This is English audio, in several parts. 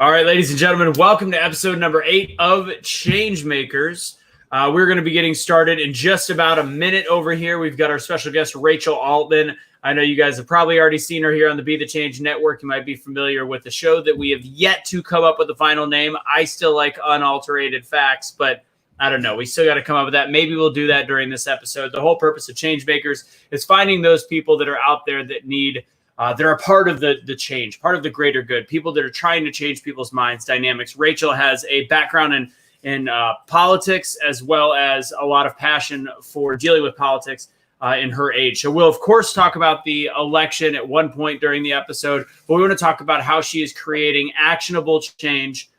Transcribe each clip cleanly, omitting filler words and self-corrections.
All right, ladies and gentlemen, welcome to episode number 8 of ChangeMakers. We're going to be getting started in just about a minute over here. We've got our special guest, Rachel Altman. I know you guys have probably already seen her here on the BeTheChange network. You might be familiar with the show that we have yet to come up with a final name. I still like UnALTered Facts, but I don't know. We still got to come up with that. Maybe we'll do that during this episode. The whole purpose of ChangeMakers is finding those people that are out there that need that are part of the change, part of the greater good, people that are trying to change people's minds, dynamics. Rachel has a background in politics, as well as a lot of passion for dealing with politics in her age. So we'll, of course, talk about the election at one point during the episode, but we want to talk about how she is creating actionable change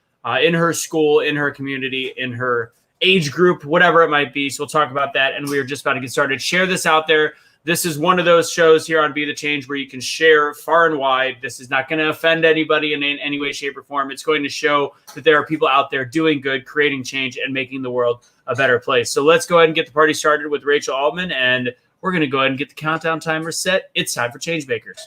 in her school, in her community, in her age group, whatever it might be. So we'll talk about that, and we are just about to get started. Share this out there. This is one of those shows here on Be The Change where you can share far and wide. This is not going to offend anybody in any way, shape, or form. It's going to show that there are people out there doing good, creating change, and making the world a better place. So let's go ahead and get the party started with Rachel Altman, and we're going to go ahead and get the countdown timer set. It's time for ChangeMakers.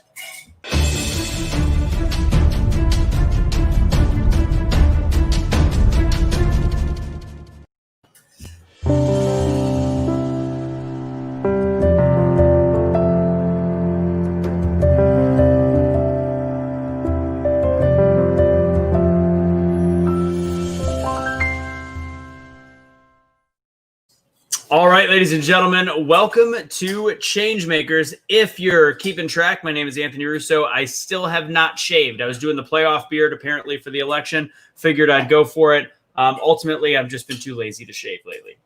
All right, ladies and gentlemen, welcome to ChangeMakers. If you're keeping track, my name is Anthony Russo. I still have not shaved. I was doing the playoff beard apparently for the election. Figured I'd go for it. Ultimately, I've just been too lazy to shave lately.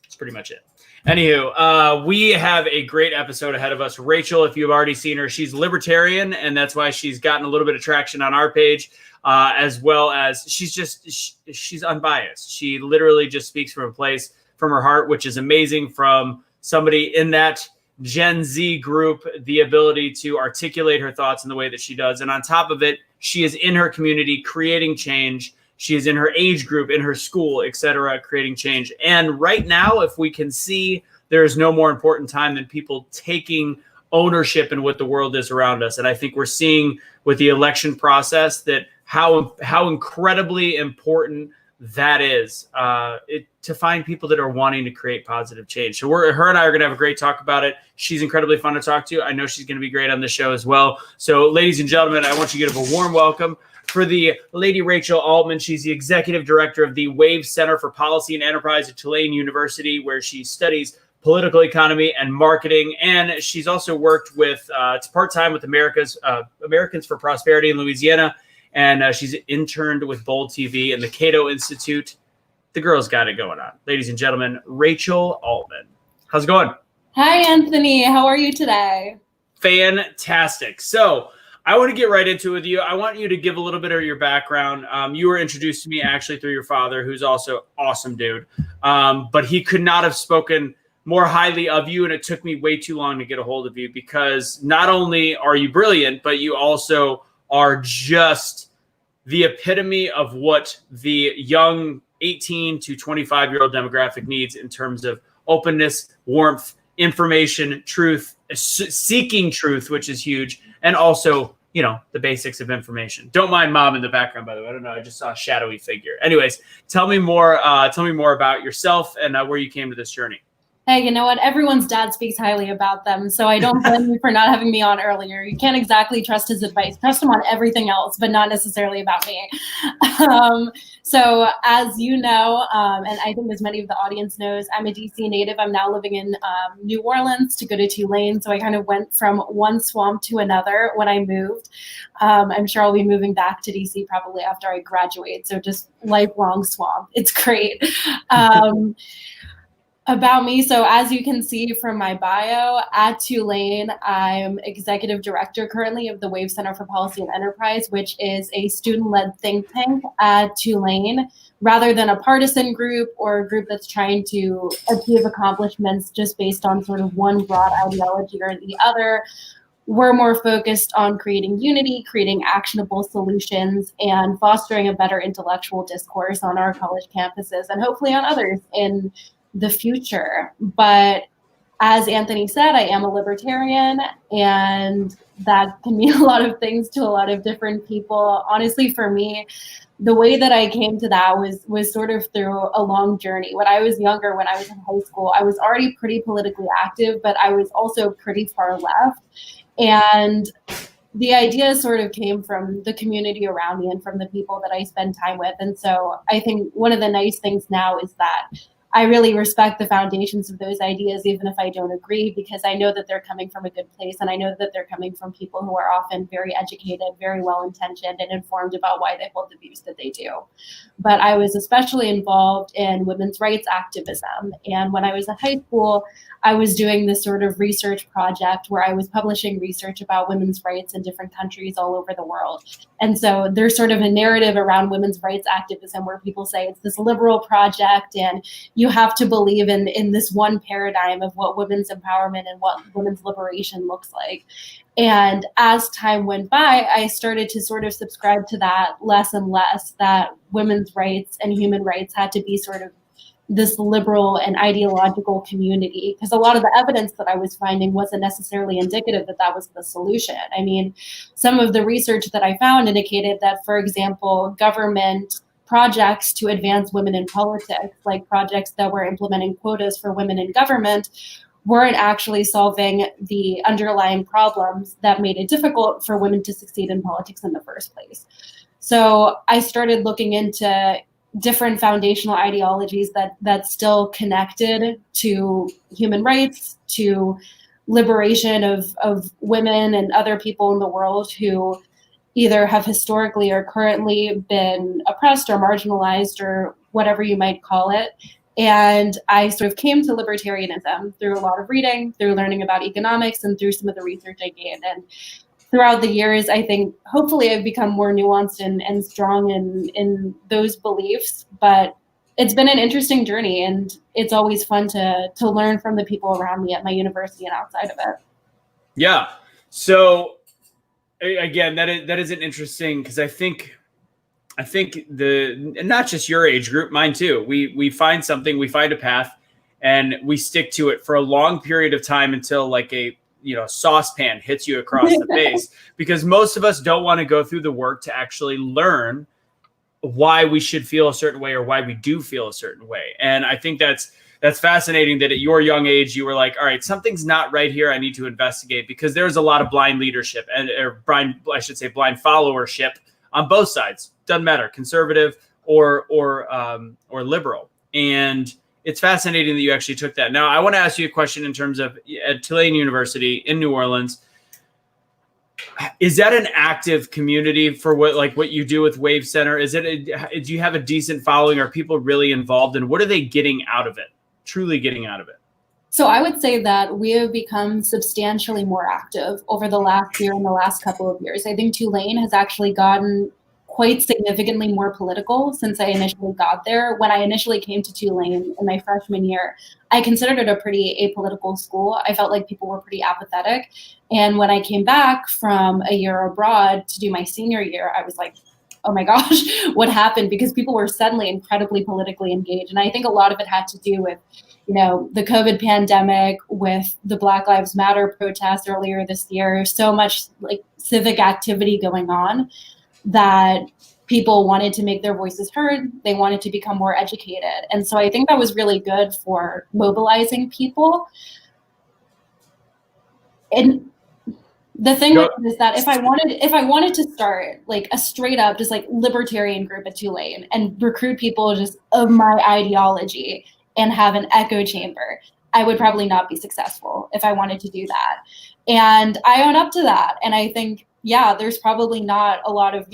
That's pretty much it. Anywho, we have a great episode ahead of us. Rachel, if you've already seen her, she's libertarian, and that's why she's gotten a little bit of traction on our page, as well as she's unbiased. She literally just speaks from a place from her heart, which is amazing, from somebody in that Gen Z group, the ability to articulate her thoughts in the way that she does. And on top of it, she is in her community creating change. She is in her age group, in her school, etc., creating change. And right now, if we can see, there is no more important time than people taking ownership in what the world is around us. And I think we're seeing with the election process that how incredibly important that is to find people that are wanting to create positive change. So her and I are going to have a great talk about it. She's incredibly fun to talk to. I know she's going to be great on the show as well. So ladies and gentlemen, I want you to give a warm welcome for the Lady Rachel Altman. She's the executive director of the Wave Center for Policy and Enterprise at Tulane University, where she studies political economy and marketing. And she's also worked with, it's part-time with Americans for Prosperity in Louisiana. And she's interned with Bold TV and the Cato Institute. The girl's got it going on. Ladies and gentlemen, Rachel Altman. How's it going? Hi, Anthony. How are you today? Fantastic. So I want to get right into it with you. I want you to give a little bit of your background. You were introduced to me actually through your father, who's also an awesome dude. But he could not have spoken more highly of you, and it took me way too long to get a hold of you, because not only are you brilliant, but you also are just the epitome of what the young 18 to 25-year-old demographic needs in terms of openness, warmth, information, truth, seeking truth, which is huge, and also, you know, the basics of information. Don't mind Mom in the background, by the way. I don't know. I just saw a shadowy figure. Anyways, tell me more about yourself and where you came to this journey. Hey, you know what? Everyone's dad speaks highly about them, so I don't blame you for not having me on earlier. You can't exactly trust his advice. Trust him on everything else, but not necessarily about me. So as you know, and I think as many of the audience knows, I'm a DC native. I'm now living in New Orleans to go to Tulane, so I kind of went from one swamp to another when I moved. I'm sure I'll be moving back to DC probably after I graduate, so just lifelong swamp. It's great. About me, so as you can see from my bio, at Tulane, I'm executive director currently of the Wave Center for Policy and Enterprise, which is a student-led think tank at Tulane, rather than a partisan group or a group that's trying to achieve accomplishments just based on sort of one broad ideology or the other. We're more focused on creating unity, creating actionable solutions, and fostering a better intellectual discourse on our college campuses and hopefully on others in the future. But as Anthony said, I am a libertarian, and that can mean a lot of things to a lot of different people. Honestly, for me, the way that I came to that was sort of through a long journey. When I was younger, when I was in high school, I was already pretty politically active, but I was also pretty far left. And the idea sort of came from the community around me and from the people that I spend time with. And so I think one of the nice things now is that I really respect the foundations of those ideas, even if I don't agree, because I know that they're coming from a good place. And I know that they're coming from people who are often very educated, very well-intentioned, and informed about why they hold the views that they do. But I was especially involved in women's rights activism. And when I was in high school, I was doing this sort of research project where I was publishing research about women's rights in different countries all over the world. And so there's sort of a narrative around women's rights activism where people say it's this liberal project and you have to believe in this one paradigm of what women's empowerment and what women's liberation looks like. And as time went by, I started to sort of subscribe to that less and less, that women's rights and human rights had to be sort of this liberal and ideological community, because a lot of the evidence that I was finding wasn't necessarily indicative that that was the solution. I mean, some of the research that I found indicated that, for example, government projects to advance women in politics, like projects that were implementing quotas for women in government, weren't actually solving the underlying problems that made it difficult for women to succeed in politics in the first place. So I started looking into different foundational ideologies that still connected to human rights, to liberation of women and other people in the world who either have historically or currently been oppressed or marginalized or whatever you might call it. And I sort of came to libertarianism through a lot of reading, through learning about economics, and through some of the research I gained. And throughout the years, I think hopefully I've become more nuanced and strong in those beliefs. But it's been an interesting journey, and it's always fun to learn from the people around me at my university and outside of it. Yeah. So again, that is an interesting, because I think not just your age group, mine too. We find something, we find a path, and we stick to it for a long period of time until like a saucepan hits you across the face, because most of us don't want to go through the work to actually learn why we should feel a certain way or why we do feel a certain way. And I think that's fascinating that at your young age, you were like, all right, something's not right here. I need to investigate, because there's a lot of blind leadership or blind followership on both sides. Doesn't matter, conservative or liberal. And it's fascinating that you actually took that. Now, I want to ask you a question in terms of at Tulane University in New Orleans. Is that an active community for what you do with Wave Center? Do you have a decent following? Are people really involved? And what are they getting out of it? Truly getting out of it? So I would say that we have become substantially more active over the last year and the last couple of years. I think Tulane has actually gotten quite significantly more political since I initially got there. When I initially came to Tulane in my freshman year, I considered it a pretty apolitical school. I felt like people were pretty apathetic. And when I came back from a year abroad to do my senior year, I was like, oh my gosh, what happened? Because people were suddenly incredibly politically engaged. And I think a lot of it had to do with, the COVID pandemic, with the Black Lives Matter protests earlier this year, so much like civic activity going on, that people wanted to make their voices heard. They wanted to become more educated. And so I think that was really good for mobilizing people. And the thing is that if I wanted to start like a straight up just like libertarian group at Tulane and recruit people just of my ideology and have an echo chamber, I would probably not be successful if I wanted to do that. And I own up to that. And I think, yeah, there's probably not a lot of,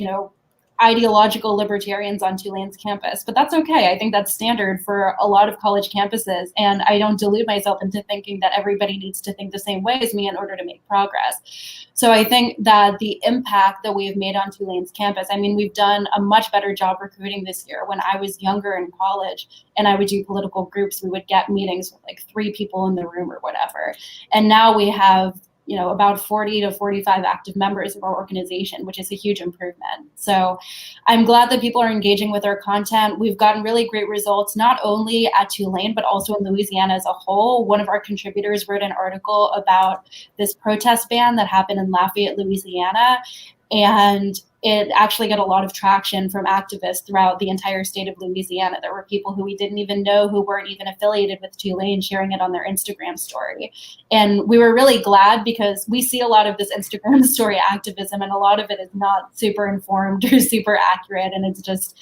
ideological libertarians on Tulane's campus, but that's okay. I think that's standard for a lot of college campuses. And I don't delude myself into thinking that everybody needs to think the same way as me in order to make progress. So I think that the impact that we've made on Tulane's campus, we've done a much better job recruiting this year. When I was younger in college and I would do political groups, we would get meetings with like 3 people in the room or whatever. And now we have about 40 to 45 active members of our organization, which is a huge improvement. So I'm glad that people are engaging with our content. We've gotten really great results, not only at Tulane, but also in Louisiana as a whole. One of our contributors wrote an article about this protest ban that happened in Lafayette, Louisiana, and it actually got a lot of traction from activists throughout the entire state of Louisiana. There were people who we didn't even know, who weren't even affiliated with Tulane, sharing it on their Instagram story. And we were really glad, because we see a lot of this Instagram story activism, and a lot of it is not super informed or super accurate. And it's just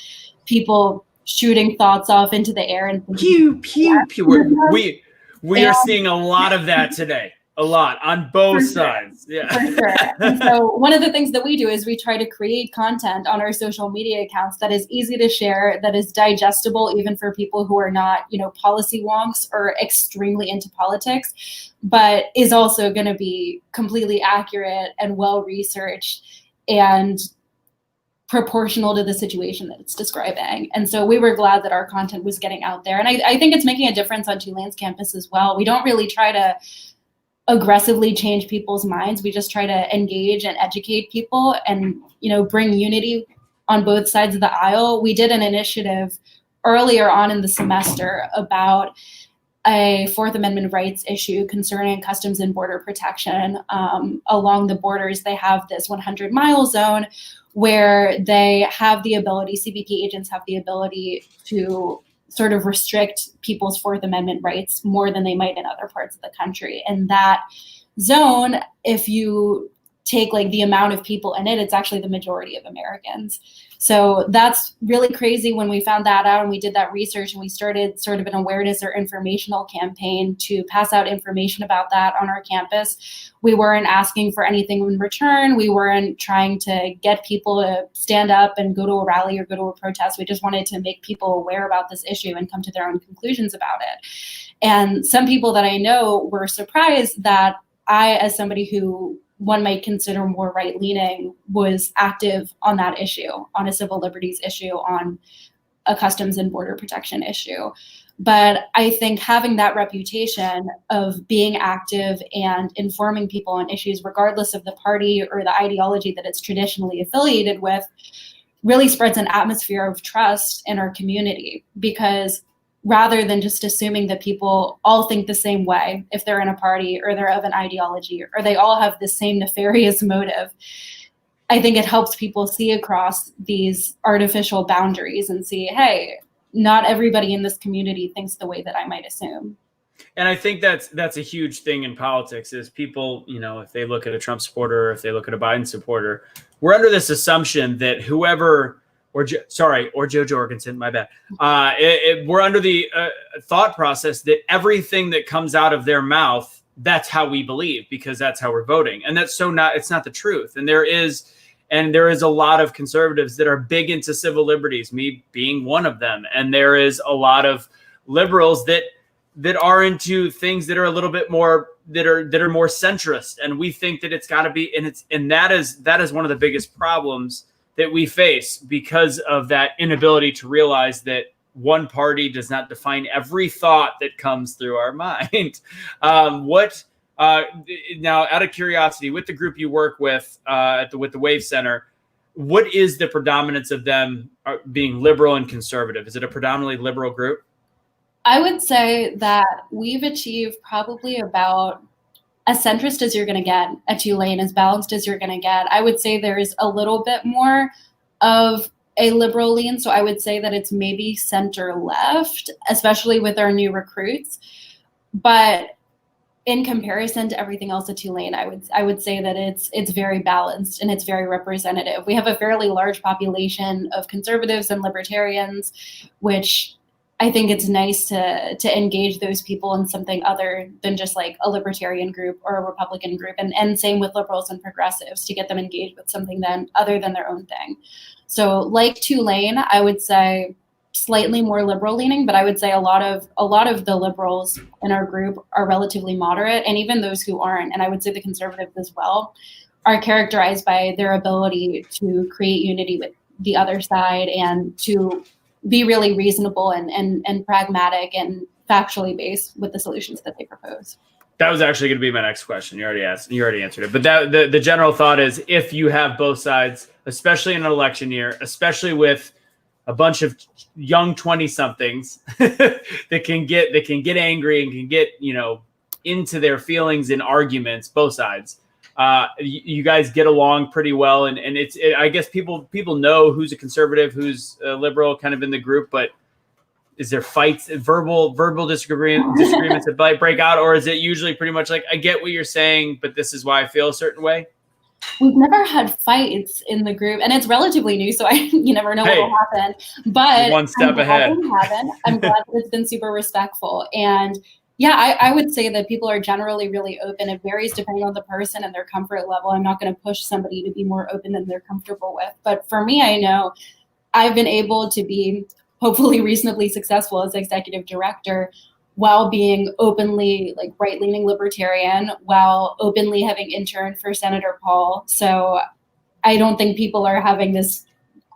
people shooting thoughts off into the air and pew, pew, pew. We are seeing a lot of that today. A lot on both sides. Yeah. For sure. And so one of the things that we do is we try to create content on our social media accounts that is easy to share, that is digestible even for people who are not, policy wonks or extremely into politics, but is also going to be completely accurate and well-researched and proportional to the situation that it's describing. And so we were glad that our content was getting out there. And I think it's making a difference on Tulane's campus as well. We don't really try to aggressively change people's minds. We just try to engage and educate people and, bring unity on both sides of the aisle. We did an initiative earlier on in the semester about a Fourth Amendment rights issue concerning Customs and Border Protection. Along the borders, they have this 100-mile zone where they have the ability, CBP agents have the ability to sort of restrict people's Fourth Amendment rights more than they might in other parts of the country. And that zone, if you take the amount of people in it, it's actually the majority of Americans. So that's really crazy when we found that out, and we did that research, and we started sort of an awareness or informational campaign to pass out information about that on our campus. We weren't asking for anything in return. We weren't trying to get people to stand up and go to a rally or go to a protest. We just wanted to make people aware about this issue and come to their own conclusions about it. And some people that I know were surprised that I, as somebody who one might consider more right-leaning, was active on that issue, on a civil liberties issue, on a customs and border protection issue. But I think having that reputation of being active and informing people on issues, regardless of the party or the ideology that it's traditionally affiliated with, really spreads an atmosphere of trust in our community, because rather than just assuming that people all think the same way if they're in a party or they're of an ideology or they all have the same nefarious motive, I think it helps people see across these artificial boundaries and see, hey, not everybody in this community thinks the way that I might assume. And I think that's a huge thing in politics, is people, if they look at a Trump supporter, or if they look at a Biden supporter, we're under this assumption that whoever, or Joe Jorgensen, my bad. We're under the thought process that everything that comes out of their mouth, that's how we believe, because that's how we're voting. And it's not the truth. And there is a lot of conservatives that are big into civil liberties, me being one of them. And there is a lot of liberals that are into things that are a little bit more, that are more centrist. And we think that it's got to be, and that is one of the biggest problems that we face, because of that inability to realize that one party does not define every thought that comes through our mind. Now, out of curiosity, with the group you work with with the Wave Center, what is the predominance of them being liberal and conservative? Is it a predominantly liberal group? I would say that we've achieved probably about as centrist as you're going to get at Tulane, as balanced as you're going to get. I would say there's a little bit more of a liberal lean. So I would say that it's maybe center left, especially with our new recruits. But in comparison to everything else at Tulane, I would say that it's very balanced and it's very representative. We have a fairly large population of conservatives and libertarians, which I think it's nice to engage those people in something other than just like a libertarian group or a Republican group, and same with liberals and progressives, to get them engaged with something then other than their own thing. So like Tulane, I would say slightly more liberal leaning, but I would say a lot of the liberals in our group are relatively moderate, and even those who aren't, and I would say the conservatives as well, are characterized by their ability to create unity with the other side and to be really reasonable and pragmatic and factually based with the solutions that they propose. That was actually going to be my next question. You already answered it. But the general thought is, if you have both sides, especially in an election year, especially with a bunch of young 20-somethings that can get angry and can get, into their feelings in arguments, both sides. You guys get along pretty well, and I guess people know who's a conservative, who's a liberal, kind of in the group. But is there fights, verbal disagreements that break out, or is it usually pretty much like, I get what you're saying, but this is why I feel a certain way? We've never had fights in the group, and it's relatively new, so you never know what will happen. But one step ahead. I'm glad that it's been super respectful. And yeah, I would say that people are generally really open. It varies depending on the person and their comfort level. I'm not going to push somebody to be more open than they're comfortable with. But for me, I know I've been able to be hopefully reasonably successful as executive director while being openly like right-leaning libertarian, while openly having interned for Senator Paul. So I don't think people are having this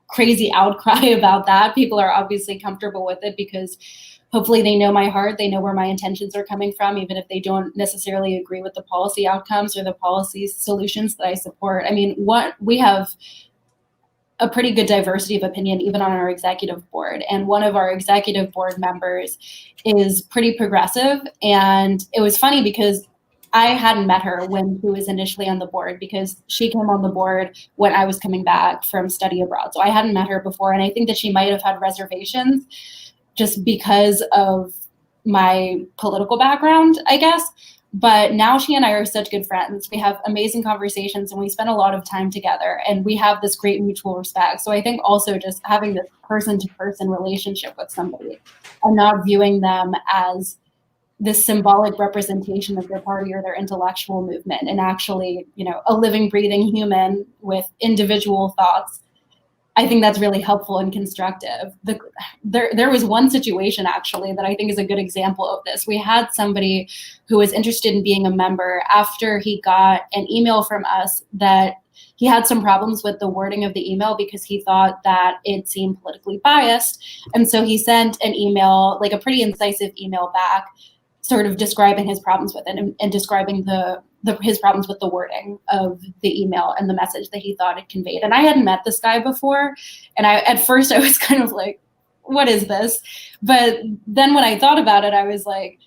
crazy outcry about that. People are obviously comfortable with it because hopefully they know my heart, they know where my intentions are coming from, even if they don't necessarily agree with the policy outcomes or the policy solutions that I support. I mean, we have a pretty good diversity of opinion, even on our executive board. And one of our executive board members is pretty progressive. And it was funny because I hadn't met her when she was initially on the board, because she came on the board when I was coming back from study abroad. So I hadn't met her before. And I think that she might have had reservations just because of my political background, I guess. But now she and I are such good friends. We have amazing conversations and we spend a lot of time together and we have this great mutual respect. So I think also just having this person-to-person relationship with somebody and not viewing them as this symbolic representation of their party or their intellectual movement, and actually, a living, breathing human with individual thoughts, I think that's really helpful and constructive. There was one situation actually that I think is a good example of this. We had somebody who was interested in being a member after he got an email from us that he had some problems with the wording of the email because he thought that it seemed politically biased. And so he sent an email, like a pretty incisive email back, sort of describing his problems with it and describing his problems with the wording of the email and the message that he thought it conveyed. And I hadn't met this guy before. And at first I was kind of like, what is this? But then when I thought about it, I was like,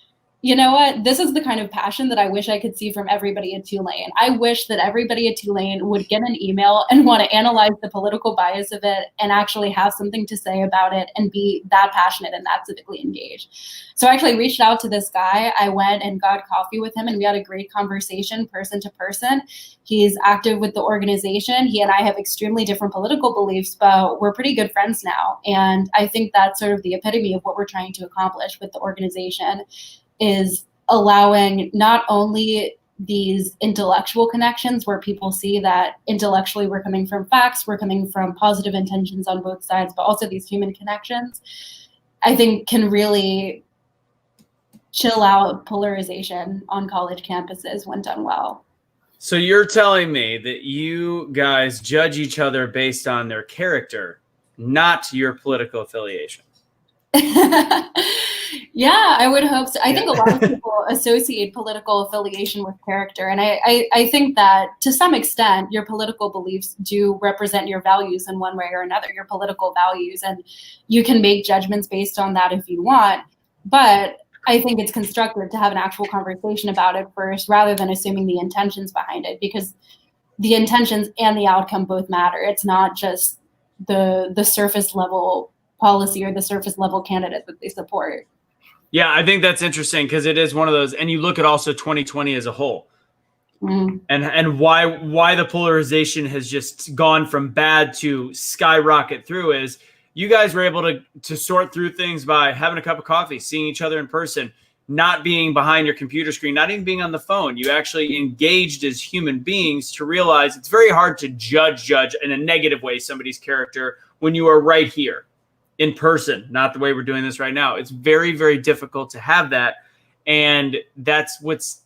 you know what? This is the kind of passion that I wish I could see from everybody at Tulane. I wish that everybody at Tulane would get an email and want to analyze the political bias of it and actually have something to say about it and be that passionate and that civically engaged. So I actually reached out to this guy. I went and got coffee with him and we had a great conversation person to person. He's active with the organization. He and I have extremely different political beliefs, but we're pretty good friends now. And I think that's sort of the epitome of what we're trying to accomplish with the organization, is allowing not only these intellectual connections where people see that intellectually we're coming from facts, we're coming from positive intentions on both sides, but also these human connections, I think can really chill out polarization on college campuses when done well. So you're telling me that you guys judge each other based on their character, not your political affiliation? Yeah, I would hope so. I think a lot of people associate political affiliation with character. And I think that to some extent, your political beliefs do represent your values in one way or another, your political values. And you can make judgments based on that if you want. But I think it's constructive to have an actual conversation about it first, rather than assuming the intentions behind it, because the intentions and the outcome both matter. It's not just the surface level policy or the surface level candidate that they support. Yeah, I think that's interesting because it is one of those, and you look at also 2020 as a whole, and why the polarization has just gone from bad to skyrocket through is you guys were able to sort through things by having a cup of coffee, seeing each other in person, not being behind your computer screen, not even being on the phone. You actually engaged as human beings to realize it's very hard to judge in a negative way somebody's character when you are right here in person, not the way we're doing this right now. It's very, very difficult to have that. And that's what's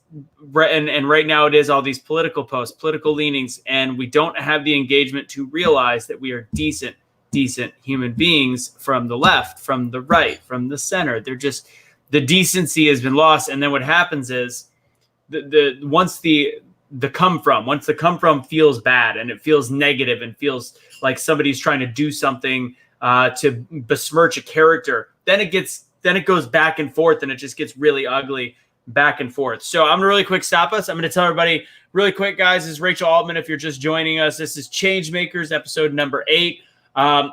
and right now it is all these political posts, political leanings, and we don't have the engagement to realize that we are decent human beings from the left, from the right, from the center. They're just, the decency has been lost. And then what happens is once the come from, once the come from feels bad and it feels negative and feels like somebody's trying to do something to besmirch a character, then it goes back and forth, and it just gets really ugly back and forth. So I'm gonna really quick stop us. I'm gonna tell everybody really quick, guys, this is Rachel Altman. If you're just joining us, this is ChangeMakers episode number 8.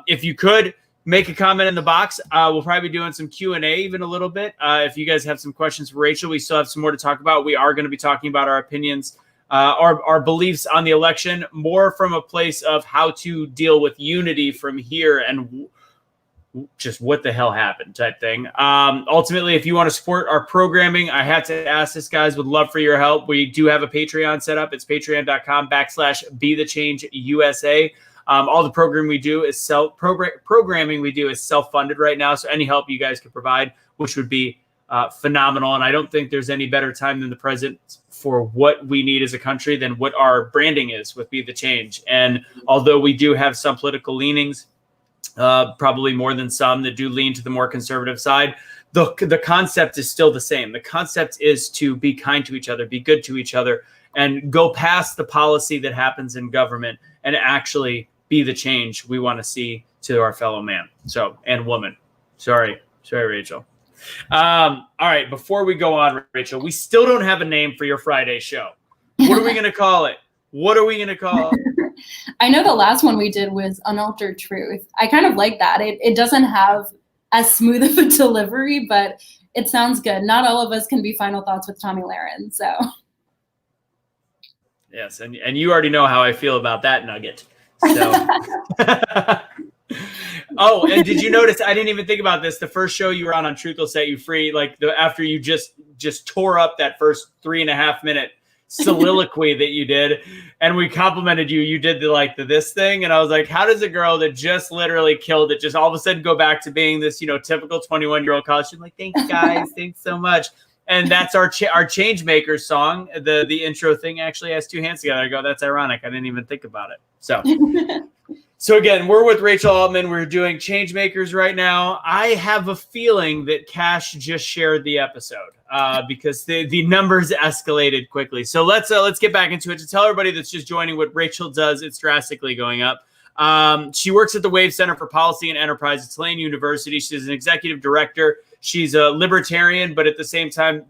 If you could make a comment in the box, we'll probably be doing some Q&A even a little bit. If you guys have some questions for Rachel, we still have some more to talk about. We are going to be talking about our opinions, our beliefs on the election, more from a place of how to deal with unity from here and just what the hell happened type thing. Ultimately, if you want to support our programming, I have to ask this, guys, would love for your help. We do have a Patreon set up. It's patreon.com/BeTheChange USA. All the programming we do is self-funded right now. So any help you guys could provide, which would be phenomenal. And I don't think there's any better time than the present for what we need as a country than what our branding is with Be the Change. And although we do have some political leanings, probably more than some that do lean to the more conservative side, the concept is still the same. The concept is to be kind to each other, be good to each other, and go past the policy that happens in government and actually be the change we want to see to our fellow man and woman. Sorry, Rachel. All right, before we go on, Rachel, we still don't have a name for your Friday show. What are we going to call it? I know the last one we did was UnALTered Truth. I kind of like that. It doesn't have as smooth of a delivery, but it sounds good. Not all of us can be final thoughts with Tommy Lahren, so. Yes, and you already know how I feel about that nugget. So. Oh, and did you notice, I didn't even think about this, the first show you were on Truth Will Set You Free, like after you just tore up that first 3.5 minute soliloquy that you did, and we complimented you did this thing, and I was like, how does a girl that just literally killed it just all of a sudden go back to being this typical 21-year-old college student? Like, thanks guys, thanks so much. And that's our ChangeMakers song. The intro thing actually has 2 hands together. I go, that's ironic, I didn't even think about it. So again, we're with Rachel Altman. We're doing ChangeMakers right now. I have a feeling that Cash just shared the episode because the numbers escalated quickly. So let's get back into it. To tell everybody that's just joining what Rachel does, it's drastically going up. She works at the Wave Center for Policy and Enterprise at Tulane University. She's an executive director. She's a libertarian, but at the same time,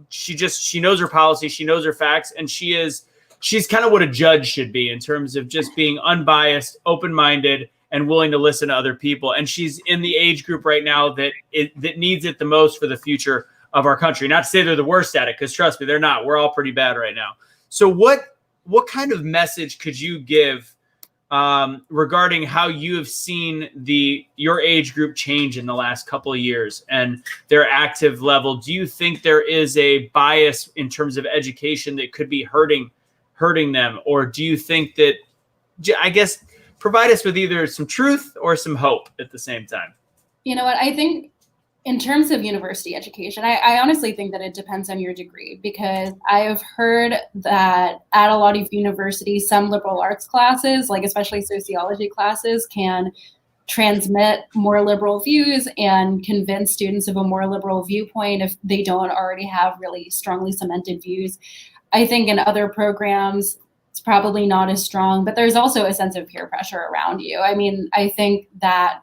she knows her policy, she knows her facts, and she's kind of what a judge should be in terms of just being unbiased, open-minded, and willing to listen to other people. And she's in the age group right now that needs it the most for the future of our country. Not to say they're the worst at it, because trust me, they're not. We're all pretty bad right now. So what kind of message could you give regarding how you have seen your age group change in the last couple of years and their active level? Do you think there is a bias in terms of education that could be hurting them? Or do you think that, I guess, provide us with either some truth or some hope at the same time? You know what? I think in terms of university education, I honestly think that it depends on your degree, because I have heard that at a lot of universities, some liberal arts classes, like especially sociology classes, can transmit more liberal views and convince students of a more liberal viewpoint if they don't already have really strongly cemented views. I think in other programs, it's probably not as strong, but there's also a sense of peer pressure around you. I mean, I think that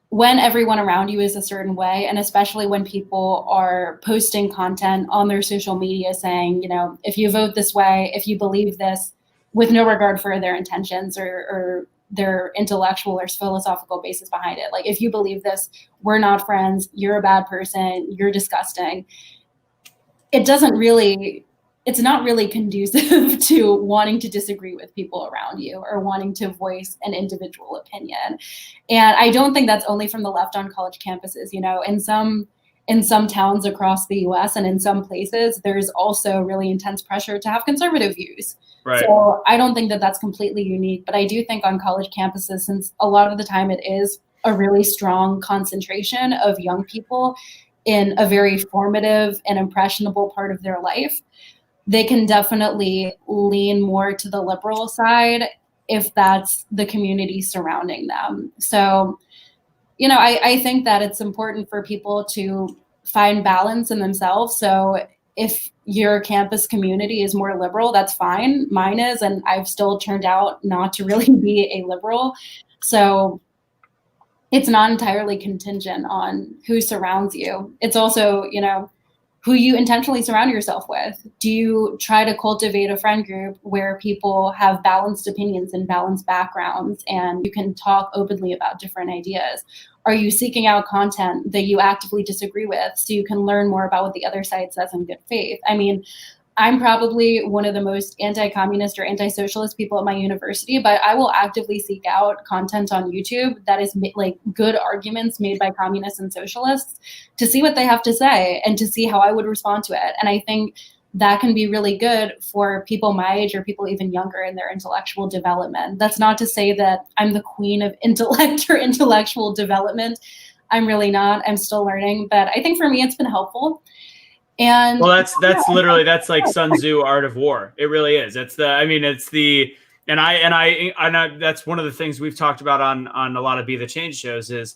when everyone around you is a certain way, and especially when people are posting content on their social media saying, if you vote this way, if you believe this, with no regard for their intentions or their intellectual or philosophical basis behind it. Like, if you believe this, we're not friends, you're a bad person, you're disgusting. It's not really conducive to wanting to disagree with people around you or wanting to voice an individual opinion. And I don't think that's only from the left on college campuses. In some towns across the US and in some places, there's also really intense pressure to have conservative views. Right. So I don't think that that's completely unique, but I do think on college campuses, since a lot of the time it is a really strong concentration of young people in a very formative and impressionable part of their life, they can definitely lean more to the liberal side if that's the community surrounding them. So, I think that it's important for people to find balance in themselves. So if your campus community is more liberal, that's fine. Mine is, and I've still turned out not to really be a liberal. So it's not entirely contingent on who surrounds you. It's also, who you intentionally surround yourself with. Do you try to cultivate a friend group where people have balanced opinions and balanced backgrounds and you can talk openly about different ideas? Are you seeking out content that you actively disagree with so you can learn more about what the other side says in good faith? I mean, I'm probably one of the most anti-communist or anti-socialist people at my university, but I will actively seek out content on YouTube that is like good arguments made by communists and socialists to see what they have to say and to see how I would respond to it. And I think that can be really good for people my age or people even younger in their intellectual development. That's not to say that I'm the queen of intellect or intellectual development. I'm really not. I'm still learning. But I think for me, it's been helpful. And well, that's literally, that's like Sun Tzu, Art of War. It really is. That's that's one of the things we've talked about on a lot of BeTheChange shows is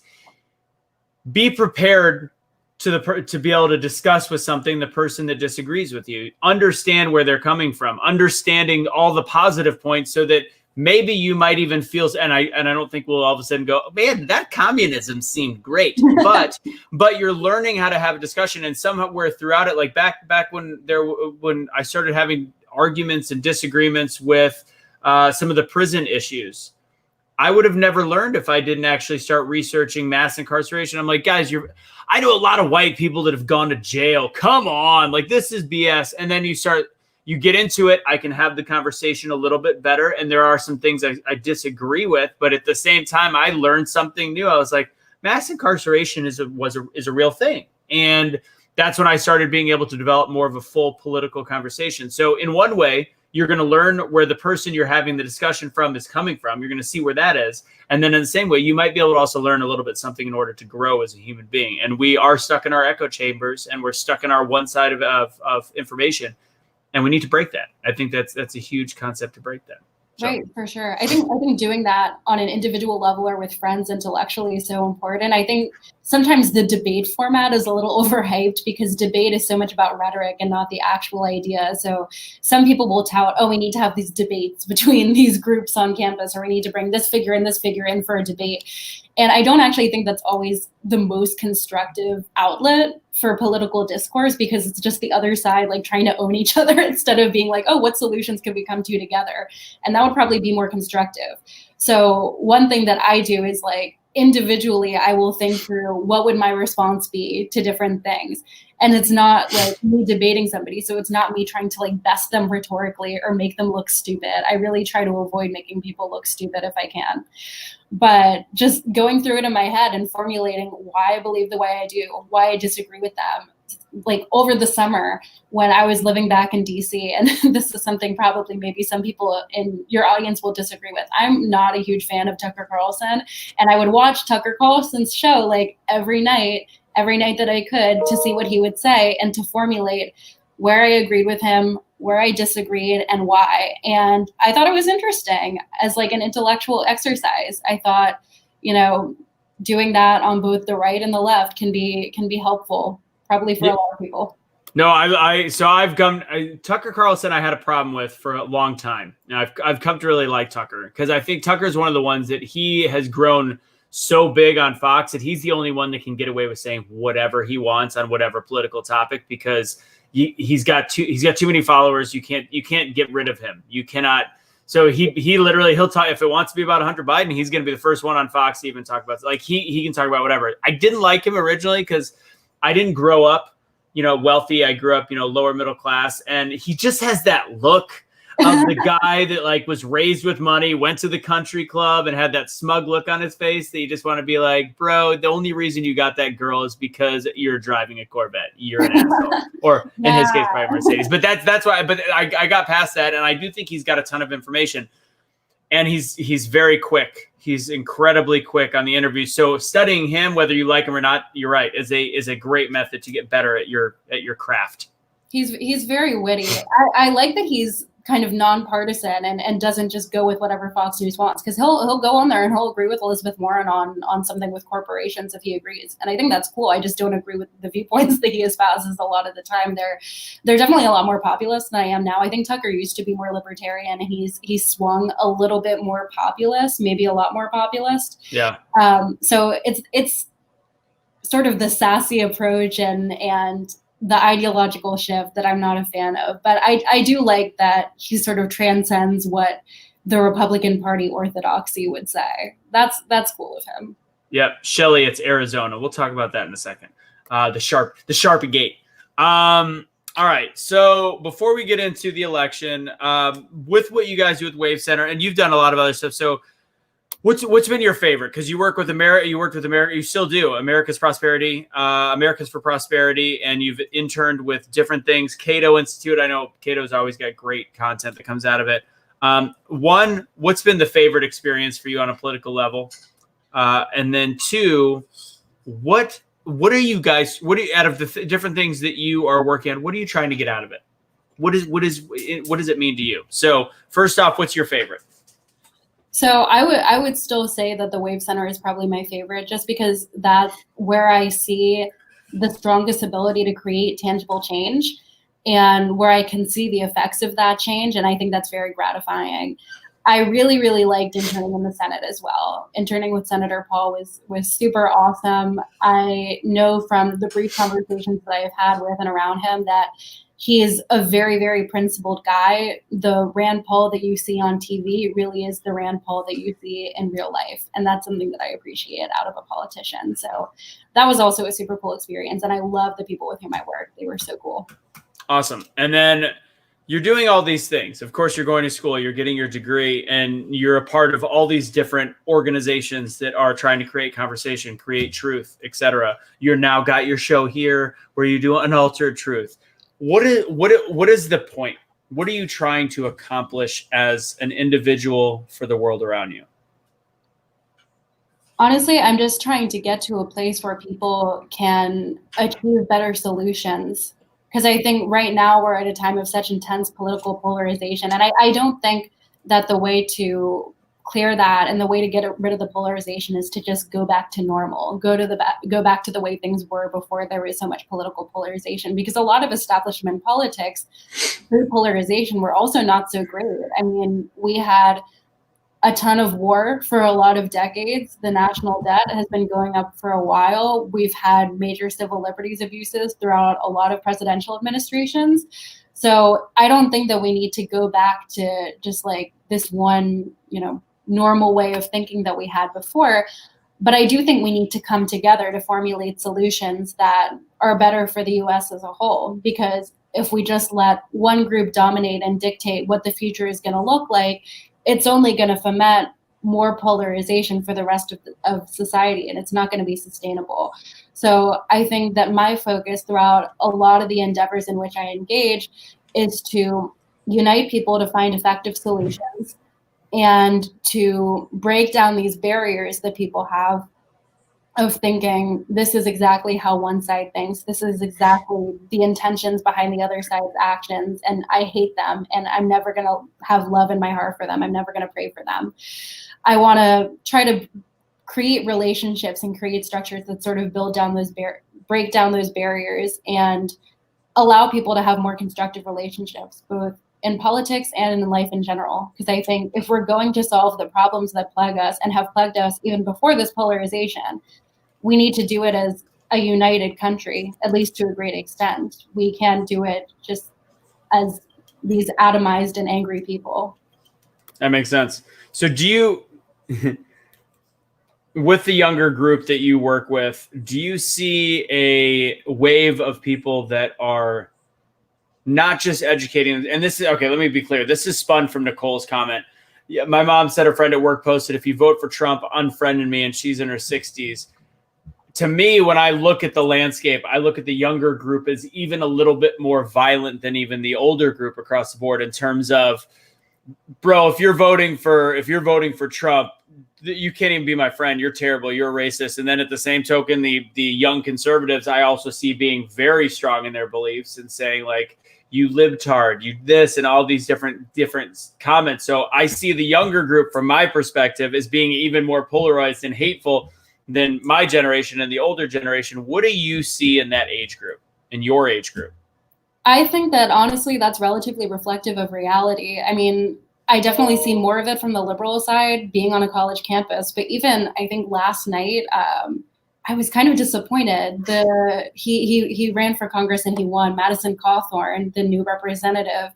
be prepared to be able to discuss with the person that disagrees with you, understand where they're coming from, understanding all the positive points so that maybe you might even feel, and I don't think we'll all of a sudden go, man, that communism seemed great, but you're learning how to have a discussion, and somewhere throughout it, like back when I started having arguments and disagreements with some of the prison issues, I would have never learned if I didn't actually start researching mass incarceration. I'm like, guys, I know a lot of white people that have gone to jail. Come on, like this is BS, and then you get into it, I can have the conversation a little bit better. And there are some things I disagree with, but at the same time, I learned something new. I was like, mass incarceration is a real thing. And that's when I started being able to develop more of a full political conversation. So in one way, you're going to learn where the person you're having the discussion from is coming from. You're going to see where that is. And then in the same way, you might be able to also learn a little bit something in order to grow as a human being. And we are stuck in our echo chambers and we're stuck in our one side of information. And we need to break that. I think that's a huge concept to break that. So. Right, for sure. I think doing that on an individual level or with friends intellectually is so important. I think sometimes the debate format is a little overhyped because debate is so much about rhetoric and not the actual idea. So some people will tout, oh, we need to have these debates between these groups on campus, or we need to bring this figure and this figure in for a debate. And I don't actually think that's always the most constructive outlet for political discourse, because it's just the other side like trying to own each other instead of being like, oh, what solutions can we come to together? And that would probably be more constructive. So one thing that I do is like individually, I will think through what would my response be to different things. And it's not like me debating somebody. So it's not me trying to like best them rhetorically or make them look stupid. I really try to avoid making people look stupid if I can. But just going through it in my head and formulating why I believe the way I do, why I disagree with them. Like over the summer when I was living back in DC, and this is something probably maybe some people in your audience will disagree with. I'm not a huge fan of Tucker Carlson, and I would watch Tucker Carlson's show like every night that I could to see what he would say and to formulate where I agreed with him, where I disagreed, and why. And I thought it was interesting as like an intellectual exercise. I thought, doing that on both the right and the left can be helpful, probably for a lot of people. No, Tucker Carlson I had a problem with for a long time. Now I've come to really like Tucker because I think Tucker is one of the ones that he has grown so big on Fox that he's the only one that can get away with saying whatever he wants on whatever political topic, because he's got too many followers. You can't get rid of him. You cannot. So he'll talk, if it wants to be about Hunter Biden, he's going to be the first one on Fox to even talk about it. Like he can talk about whatever. I didn't like him originally because I didn't grow up, wealthy. I grew up, lower middle class, and he just has that look of the guy that like was raised with money, went to the country club, and had that smug look on his face that you just want to be like, bro, the only reason you got that girl is because you're driving a Corvette. You're an asshole. Or in his case, probably a Mercedes. But that's why. But I got past that, and I do think he's got a ton of information, and he's very quick. He's incredibly quick on the interview. So studying him, whether you like him or not, you're right, is a great method to get better at your craft. He's very witty. I like that he's kind of nonpartisan and doesn't just go with whatever Fox News wants, because he'll go on there and he'll agree with Elizabeth Warren on something with corporations if he agrees, and I think that's cool. I just don't agree with the viewpoints that he espouses a lot of the time. They're definitely a lot more populist than I am now. I think Tucker used to be more libertarian, and he's swung a little bit more populist, maybe a lot more populist. Yeah. So it's sort of the sassy approach and the ideological shift that I'm not a fan of. But I do like that he sort of transcends what the Republican Party orthodoxy would say. That's cool of him. Yep. Shelley, it's Arizona. We'll talk about that in a second. The Sharpie Gate. All right. So before we get into the election, with what you guys do with Wave Center, and you've done a lot of other stuff. So what's been your favorite? Because you worked with America, you still do America's Prosperity, Americas for Prosperity, and you've interned with different things. Cato Institute. I know Cato's always got great content that comes out of it. One, what's been the favorite experience for you on a political level? And then two, what are you guys? Out of the different things that you are working on? What are you trying to get out of it? What does it mean to you? So first off, what's your favorite? So I would still say that the Wave Center is probably my favorite, just because that's where I see the strongest ability to create tangible change and where I can see the effects of that change. And I think that's very gratifying. I really, really liked interning in the Senate as well. Interning with Senator Paul was super awesome. I know from the brief conversations that I have had with and around him that he is a very, very principled guy. The Rand Paul that you see on TV really is the Rand Paul that you see in real life. And that's something that I appreciate out of a politician. So that was also a super cool experience. And I love the people with whom I work. They were so cool. Awesome. And then you're doing all these things. Of course, you're going to school, you're getting your degree, and you're a part of all these different organizations that are trying to create conversation, create truth, etc. You're now got your show here where you do UnALTered Truth. What is the point? What are you trying to accomplish as an individual for the world around you? Honestly, I'm just trying to get to a place where people can achieve better solutions. Because I think right now we're at a time of such intense political polarization. And I don't think that the way to clear that and the way to get rid of the polarization is to just go back to normal, go back to the way things were before there was so much political polarization. Because a lot of establishment politics through polarization were also not so great. I mean, we had a ton of war for a lot of decades. The national debt has been going up for a while. We've had major civil liberties abuses throughout a lot of presidential administrations. So I don't think that we need to go back to just like this one, normal way of thinking that we had before. But I do think we need to come together to formulate solutions that are better for the US as a whole. Because if we just let one group dominate and dictate what the future is going to look like, it's only going to foment more polarization for the rest of society, and it's not going to be sustainable. So I think that my focus throughout a lot of the endeavors in which I engage is to unite people to find effective solutions and to break down these barriers that people have of thinking this is exactly how one side thinks. This is exactly the intentions behind the other side's actions. And I hate them. And I'm never going to have love in my heart for them. I'm never going to pray for them. I want to try to create relationships and create structures that sort of break down those barriers and allow people to have more constructive relationships, both in politics and in life in general. Because I think if we're going to solve the problems that plague us and have plagued us even before this polarization, we need to do it as a united country, at least to a great extent. We can't do it just as these atomized and angry people. That makes sense. So do you, with the younger group that you work with, do you see a wave of people that are not just educating? And this is, okay, let me be clear. This is spun from Nicole's comment. Yeah, my mom said her friend at work posted, if you vote for Trump, unfriended me, and she's in her 60s. To me, when I look at the landscape, I look at the younger group as even a little bit more violent than even the older group across the board in terms of, bro, if you're voting for Trump, you can't even be my friend. You're terrible. You're a racist. And then at the same token, the young conservatives I also see being very strong in their beliefs and saying like, you libtard, you this, and all these different comments. So I see the younger group, from my perspective, as being even more polarized and hateful than my generation and the older generation. What do you see in that age group, in your age group? I think that honestly, that's relatively reflective of reality. I mean, I definitely see more of it from the liberal side, being on a college campus. But even I think last night, I was kind of disappointed. He ran for Congress and he won. Madison Cawthorn, the new representative,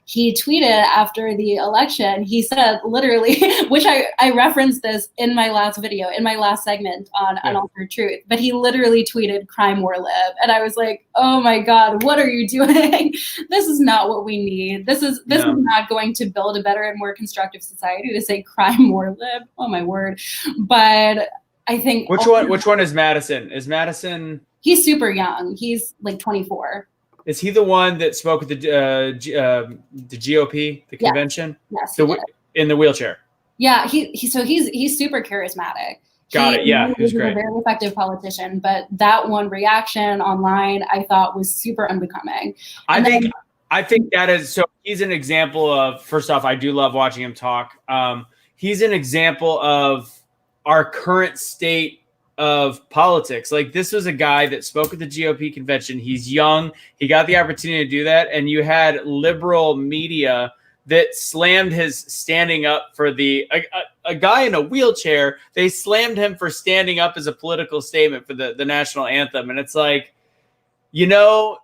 he tweeted after the election. He said literally, which I referenced this in my last video, in my last segment on UnALTered Truth, but he literally tweeted "Cry More Live," and I was like, oh my God, what are you doing? This is not what we need. This is not going to build a better and more constructive society to say "Cry More Live." Oh my word. But I think which one is Madison? Is Madison? He's super young. He's like 24. Is he the one that spoke at the GOP, the convention? Yes. In the wheelchair. Yeah. He's super charismatic. Got it. Yeah, he was great. A very effective politician, but that one reaction online I thought was super unbecoming. I think that is so. He's an example of. First off, I do love watching him talk. He's an example of our current state of politics. Like, this was a guy that spoke at the GOP convention. He's young. He got the opportunity to do that. And you had liberal media that slammed his standing up for a guy in a wheelchair. They slammed him for standing up as a political statement for the national anthem. And it's like, you're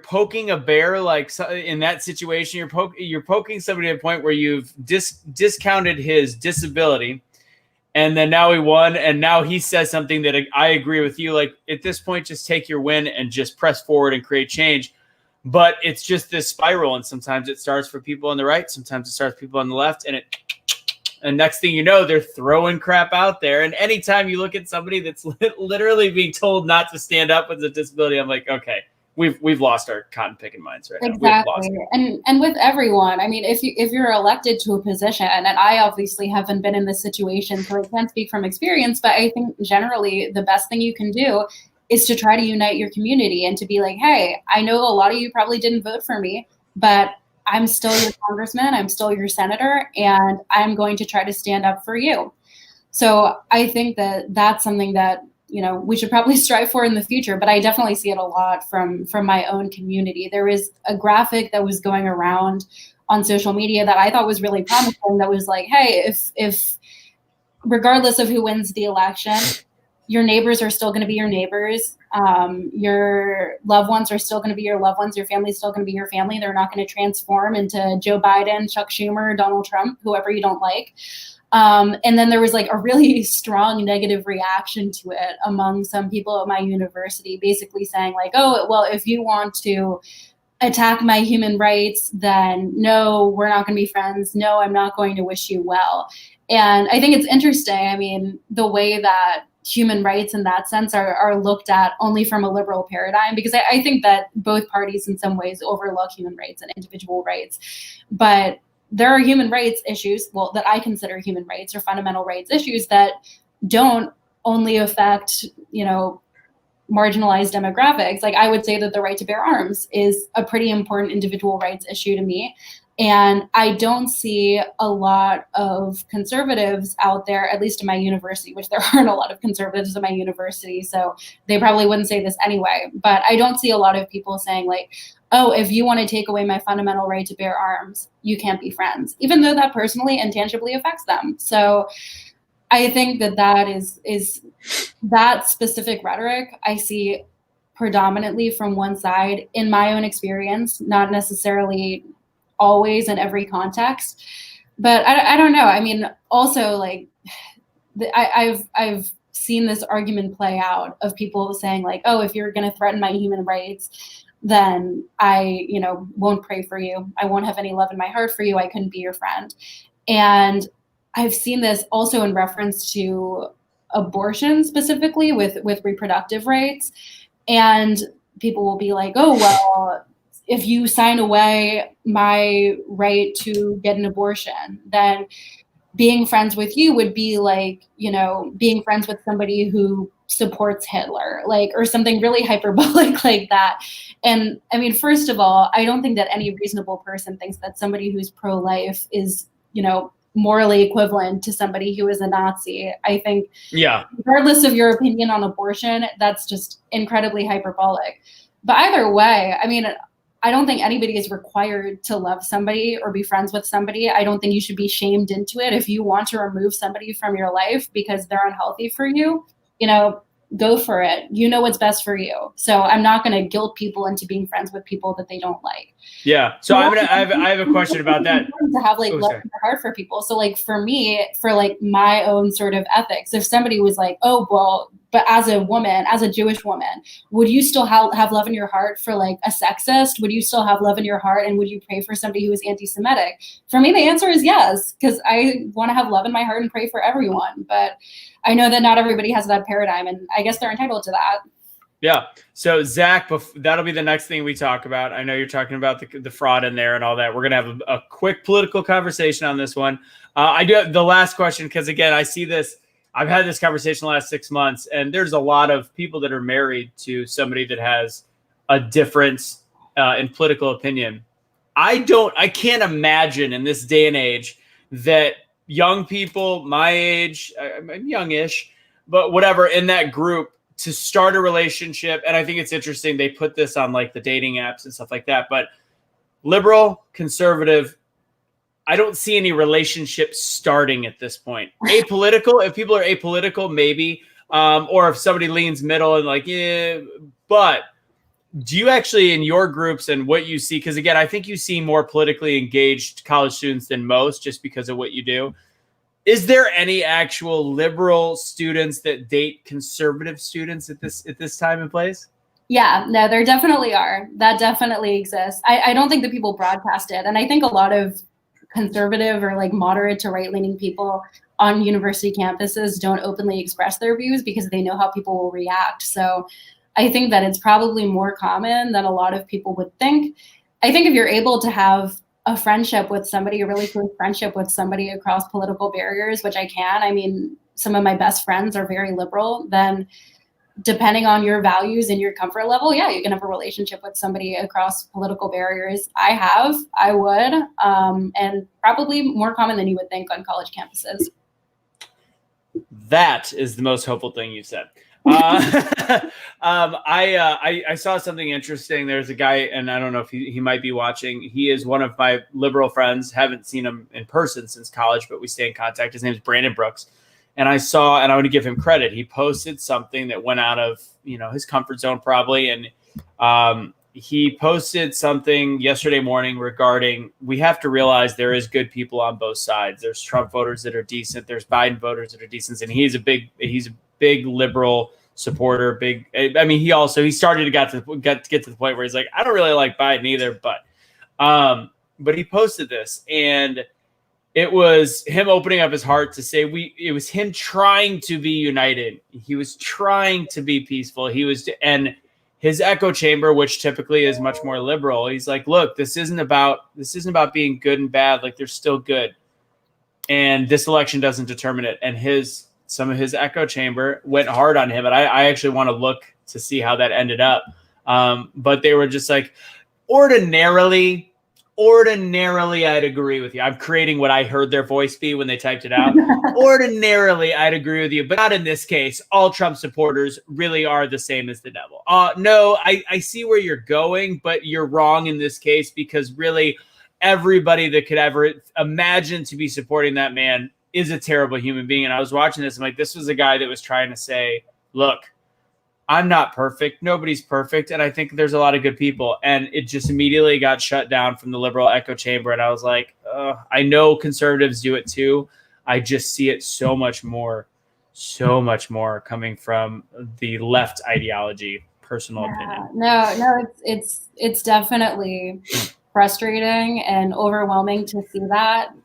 poking a bear. Like, in that situation, you're poking somebody to a point where you've discounted his disability. And then now he won, and now he says something that I agree with you. Like, at this point, just take your win and just press forward and create change. But it's just this spiral, and sometimes it starts for people on the right, sometimes it starts for people on the left, and next thing you know, they're throwing crap out there. And anytime you look at somebody that's literally being told not to stand up with a disability, I'm like, okay, we've lost our cotton picking minds right now. Exactly. And with everyone, I mean, if you're elected to a position, and I obviously haven't been in this situation, so I can't speak from experience, but I think generally the best thing you can do is to try to unite your community and to be like, hey, I know a lot of you probably didn't vote for me, but I'm still your congressman, I'm still your senator, and I'm going to try to stand up for you. So I think that that's something that we should probably strive for in the future, but I definitely see it a lot from my own community. There was a graphic that was going around on social media that I thought was really promising that was like, hey, if regardless of who wins the election, your neighbors are still going to be your neighbors. Your loved ones are still going to be your loved ones. Your family is still going to be your family. They're not going to transform into Joe Biden, Chuck Schumer, Donald Trump, whoever you don't like. And then there was like a really strong negative reaction to it among some people at my university, basically saying like, oh, well, if you want to attack my human rights, then no, we're not going to be friends. No, I'm not going to wish you well. And I think it's interesting. I mean, the way that human rights in that sense are looked at only from a liberal paradigm, because I think that both parties in some ways overlook human rights and individual rights. But there are human rights issues, well, that I consider human rights or fundamental rights issues that don't only affect, marginalized demographics. Like, I would say that the right to bear arms is a pretty important individual rights issue to me. And I don't see a lot of conservatives out there, at least in my university, which there aren't a lot of conservatives in my university, so they probably wouldn't say this anyway. But I don't see a lot of people saying like, oh, if you want to take away my fundamental right to bear arms, you can't be friends, even though that personally and tangibly affects them. So I think that is that specific rhetoric I see predominantly from one side in my own experience, not necessarily always in every context, but I don't know. I mean, also like I've seen this argument play out of people saying like, oh, if you're going to threaten my human rights, then I, won't pray for you. I won't have any love in my heart for you. I couldn't be your friend. And I've seen this also in reference to abortion, specifically with reproductive rights. And people will be like, oh, well, if you sign away my right to get an abortion, then being friends with you would be like, you know, being friends with somebody who supports Hitler, like, or something really hyperbolic like that. And I mean, first of all, I don't think that any reasonable person thinks that somebody who's pro-life is, you know, morally equivalent to somebody who is a Nazi. I think, regardless of your opinion on abortion, that's just incredibly hyperbolic. But either way, I mean, I don't think anybody is required to love somebody or be friends with somebody. I don't think you should be shamed into it. If you want to remove somebody from your life because they're unhealthy for you, you know, go for it. You know what's best for you. So I'm not going to guilt people into being friends with people that they don't like. Yeah. So I have a question about that. To have like love in your heart for people. So like for me, for like my own sort of ethics, if somebody was like, oh, well, but as a woman, as a Jewish woman, would you still have love in your heart for like a sexist? Would you still have love in your heart? And would you pray for somebody who is anti-Semitic? For me, the answer is yes, because I want to have love in my heart and pray for everyone. But I know that not everybody has that paradigm, and I guess they're entitled to that. Yeah. So Zach, that'll be the next thing we talk about. I know you're talking about the fraud in there and all that. We're going to have a quick political conversation on this one. I do have the last question because, again, I see this. I've had this conversation the last 6 months, and there's a lot of people that are married to somebody that has a difference in political opinion. I can't imagine in this day and age that young people my age, I'm youngish, but whatever, in that group, to start a relationship. And I think it's interesting. They put this on like the dating apps and stuff like that, but liberal, conservative, I don't see any relationships starting at this point. Apolitical, if people are apolitical, maybe, or if somebody leans middle and like, yeah, but do you actually in your groups and what you see, because again, I think you see more politically engaged college students than most just because of what you do. Is there any actual liberal students that date conservative students at this time and place? Yeah, no, there definitely are. That definitely exists. I don't think that people broadcast it. And I think a lot of conservative or like moderate to right-leaning people on university campuses don't openly express their views because they know how people will react. So I think that it's probably more common than a lot of people would think. I think if you're able to have a friendship with somebody, a really close friendship with somebody across political barriers, which I can. I mean, some of my best friends are very liberal. Then depending on your values and your comfort level, yeah, you can have a relationship with somebody across political barriers. I would, and probably more common than you would think on college campuses. That is the most hopeful thing you said. I saw something interesting. There's a guy, and I don't know if he might be watching. He is one of my liberal friends. Haven't seen him in person since college, but we stay in contact. His name is Brandon Brooks. And I want to give him credit. He posted something that went out of, his comfort zone probably. And he posted something yesterday morning regarding, we have to realize there is good people on both sides. There's Trump voters that are decent. There's Biden voters that are decent. And he's a big liberal supporter. He started to get to the point where he's like, I don't really like Biden either, but he posted this, and it was him opening up his heart to say it was him trying to be united. He was trying to be peaceful. And his echo chamber, which typically is much more liberal, he's like, look, this isn't about being good and bad. Like, there's still good. And this election doesn't determine it. And some of his echo chamber went hard on him. And I actually want to look to see how that ended up. But they were just like, ordinarily, I'd agree with you. I'm creating what I heard their voice be when they typed it out. Ordinarily, I'd agree with you, but not in this case. All Trump supporters really are the same as the devil. No, I see where you're going, but you're wrong in this case, because really everybody that could ever imagine to be supporting that man is a terrible human being. And I was watching this, I'm like, this was a guy that was trying to say, look, I'm not perfect. Nobody's perfect. And I think there's a lot of good people. And it just immediately got shut down from the liberal echo chamber. And I was like, I know conservatives do it too. I just see it so much more coming from the left ideology, personal opinion. No, it's definitely frustrating and overwhelming to see that.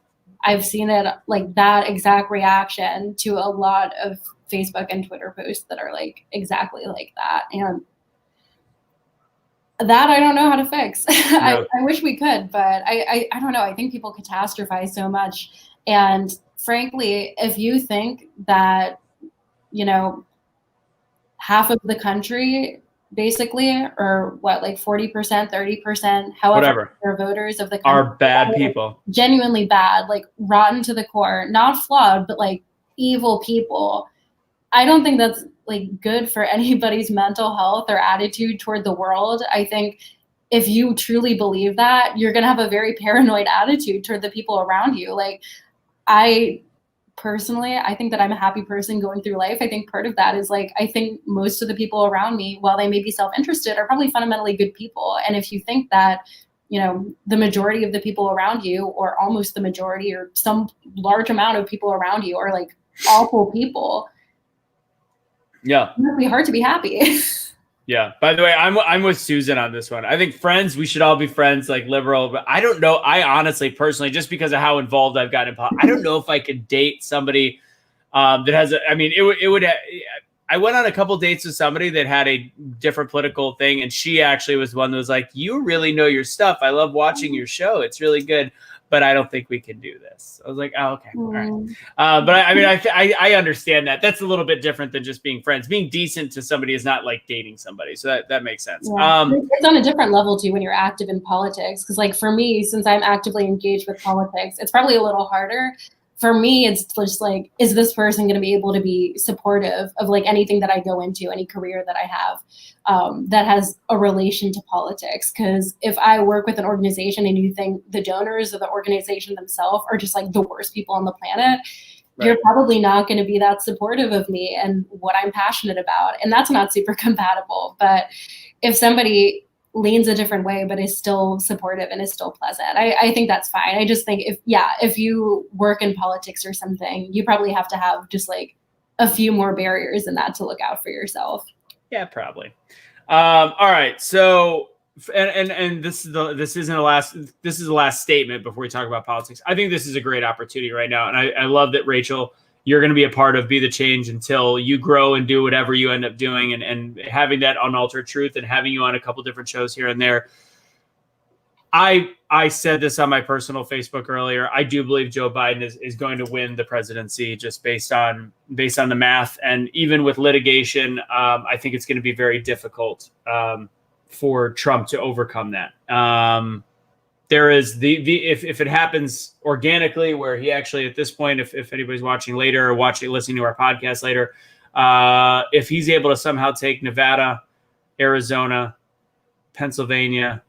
I've seen it, like that exact reaction to a lot of Facebook and Twitter posts that are like exactly like that. And that I don't know how to fix. No. I wish we could, but I don't know. I think people catastrophize so much. And frankly, if you think that, you know, half of the country basically, or what, like 40%, 30%, however, whatever, their voters of the country are bad people, genuinely bad, like rotten to the core, not flawed, but like evil people. I don't think that's like good for anybody's mental health or attitude toward the world. I think if you truly believe that, you're going to have a very paranoid attitude toward the people around you. Like, I personally, I think that I'm a happy person going through life. I think part of that is like, I think most of the people around me, while they may be self-interested, are probably fundamentally good people. And if you think that, you know, the majority of the people around you, or almost the majority, or some large amount of people around you, are like awful people, yeah, it must be hard to be happy. Yeah. By the way, I'm with Susan on this one. I think friends, we should all be friends, like liberal. But I don't know. I honestly, personally, just because of how involved I've gotten in politics, I don't know if I could date somebody that has. I mean, it would. I went on a couple dates with somebody that had a different political thing, and she actually was one that was like, "You really know your stuff. I love watching your show. It's really good." But I don't think we can do this. I was like, oh, okay. All right. But I mean, I understand that. That's a little bit different than just being friends. Being decent to somebody is not like dating somebody. So that makes sense. Yeah. It's on a different level too when you're active in politics. Because like for me, since I'm actively engaged with politics, it's probably a little harder. For me, it's just like, is this person going to be able to be supportive of like anything that I go into, any career that I have that has a relation to politics? Because if I work with an organization and you think the donors of the organization themselves are just like the worst people on the planet, right, you're probably not going to be that supportive of me and what I'm passionate about. And that's not super compatible. But if somebody leans a different way, but is still supportive and is still pleasant, I think that's fine. I just think if you work in politics or something, you probably have to have just like a few more barriers than that to look out for yourself. Yeah, probably. All right. So, and this is the last statement before we talk about politics. I think this is a great opportunity right now. And I love that, Rachel, you're going to be a part of Be the Change until you grow and do whatever you end up doing, and having that UnALTered Truth and having you on a couple different shows here and there. I said this on my personal Facebook earlier. I do believe Joe Biden is going to win the presidency just based on the math. And even with litigation, I think it's going to be very difficult for Trump to overcome that. There is if it happens organically, where he actually at this point, if anybody's watching later or listening to our podcast later, if he's able to somehow take Nevada, Arizona, Pennsylvania,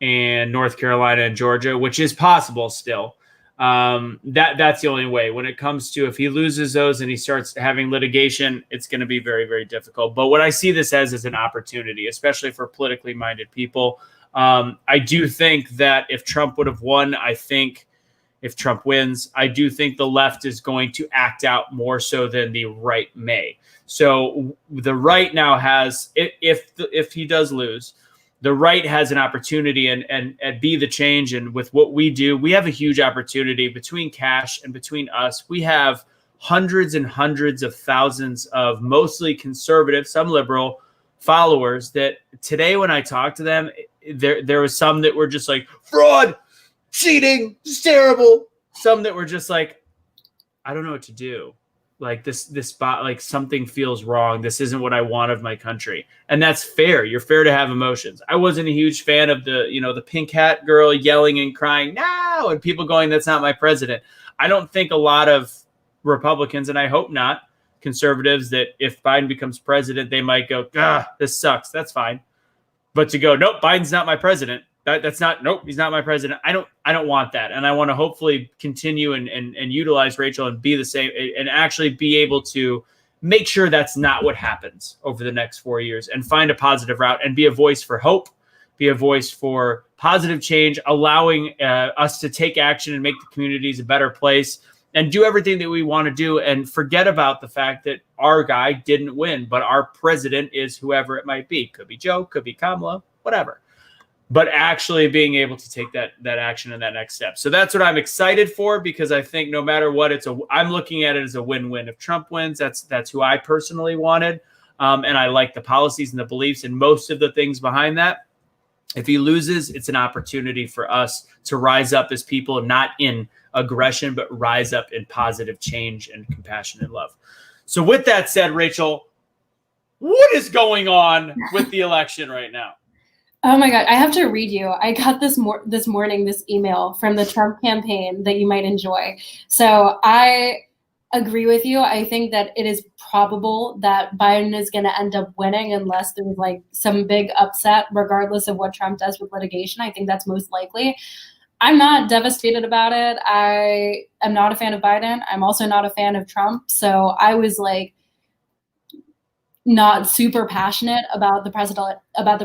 and North Carolina and Georgia, which is possible still, that's the only way. When it comes to, if he loses those and he starts having litigation, it's going to be very, very difficult. But what I see this as is an opportunity, especially for politically minded people. I do think that if Trump would have won, if Trump wins, I do think the left is going to act out more so than the right may. So the right now has, if he does lose, the right has an opportunity, and Be the Change. And with what we do, we have a huge opportunity between Cash and between us. We have hundreds and hundreds of thousands of mostly conservative, some liberal followers that today, when I talk to them, there was some that were just like, fraud, cheating, it's terrible. Some that were just like, I don't know what to do. Like this spot, like something feels wrong. This isn't what I want of my country. And that's fair. You're fair to have emotions. I wasn't a huge fan of the pink hat girl yelling and crying, no, and people going, that's not my president. I don't think a lot of Republicans, and I hope not, conservatives, that if Biden becomes president, they might go, this sucks. That's fine. But to go, nope, Biden's not my president. Nope, he's not my president. I don't want that. And I want to hopefully continue and utilize Rachel and be the same, and actually be able to make sure that's not what happens over the next 4 years, and find a positive route and be a voice for hope, be a voice for positive change, allowing us to take action and make the communities a better place, and do everything that we want to do, and forget about the fact that our guy didn't win, but our president is whoever it might be. Could be Joe, could be Kamala, whatever. But actually being able to take that action and that next step. So that's what I'm excited for, because I think no matter what, I'm looking at it as a win-win. If Trump wins, that's who I personally wanted. And I like the policies and the beliefs and most of the things behind that. If he loses, it's an opportunity for us to rise up as people, not in aggression, but rise up in positive change and compassion and love. So with that said, Rachel, what is going on with the election right now? Oh my God, I have to read you. I got this morning this email from the Trump campaign that you might enjoy. So I agree with you. I think that it is probable that Biden is going to end up winning unless there's like some big upset, regardless of what Trump does with litigation. I think that's most likely. I'm not devastated about it. I am not a fan of Biden. I'm also not a fan of Trump. So I was like not super passionate about the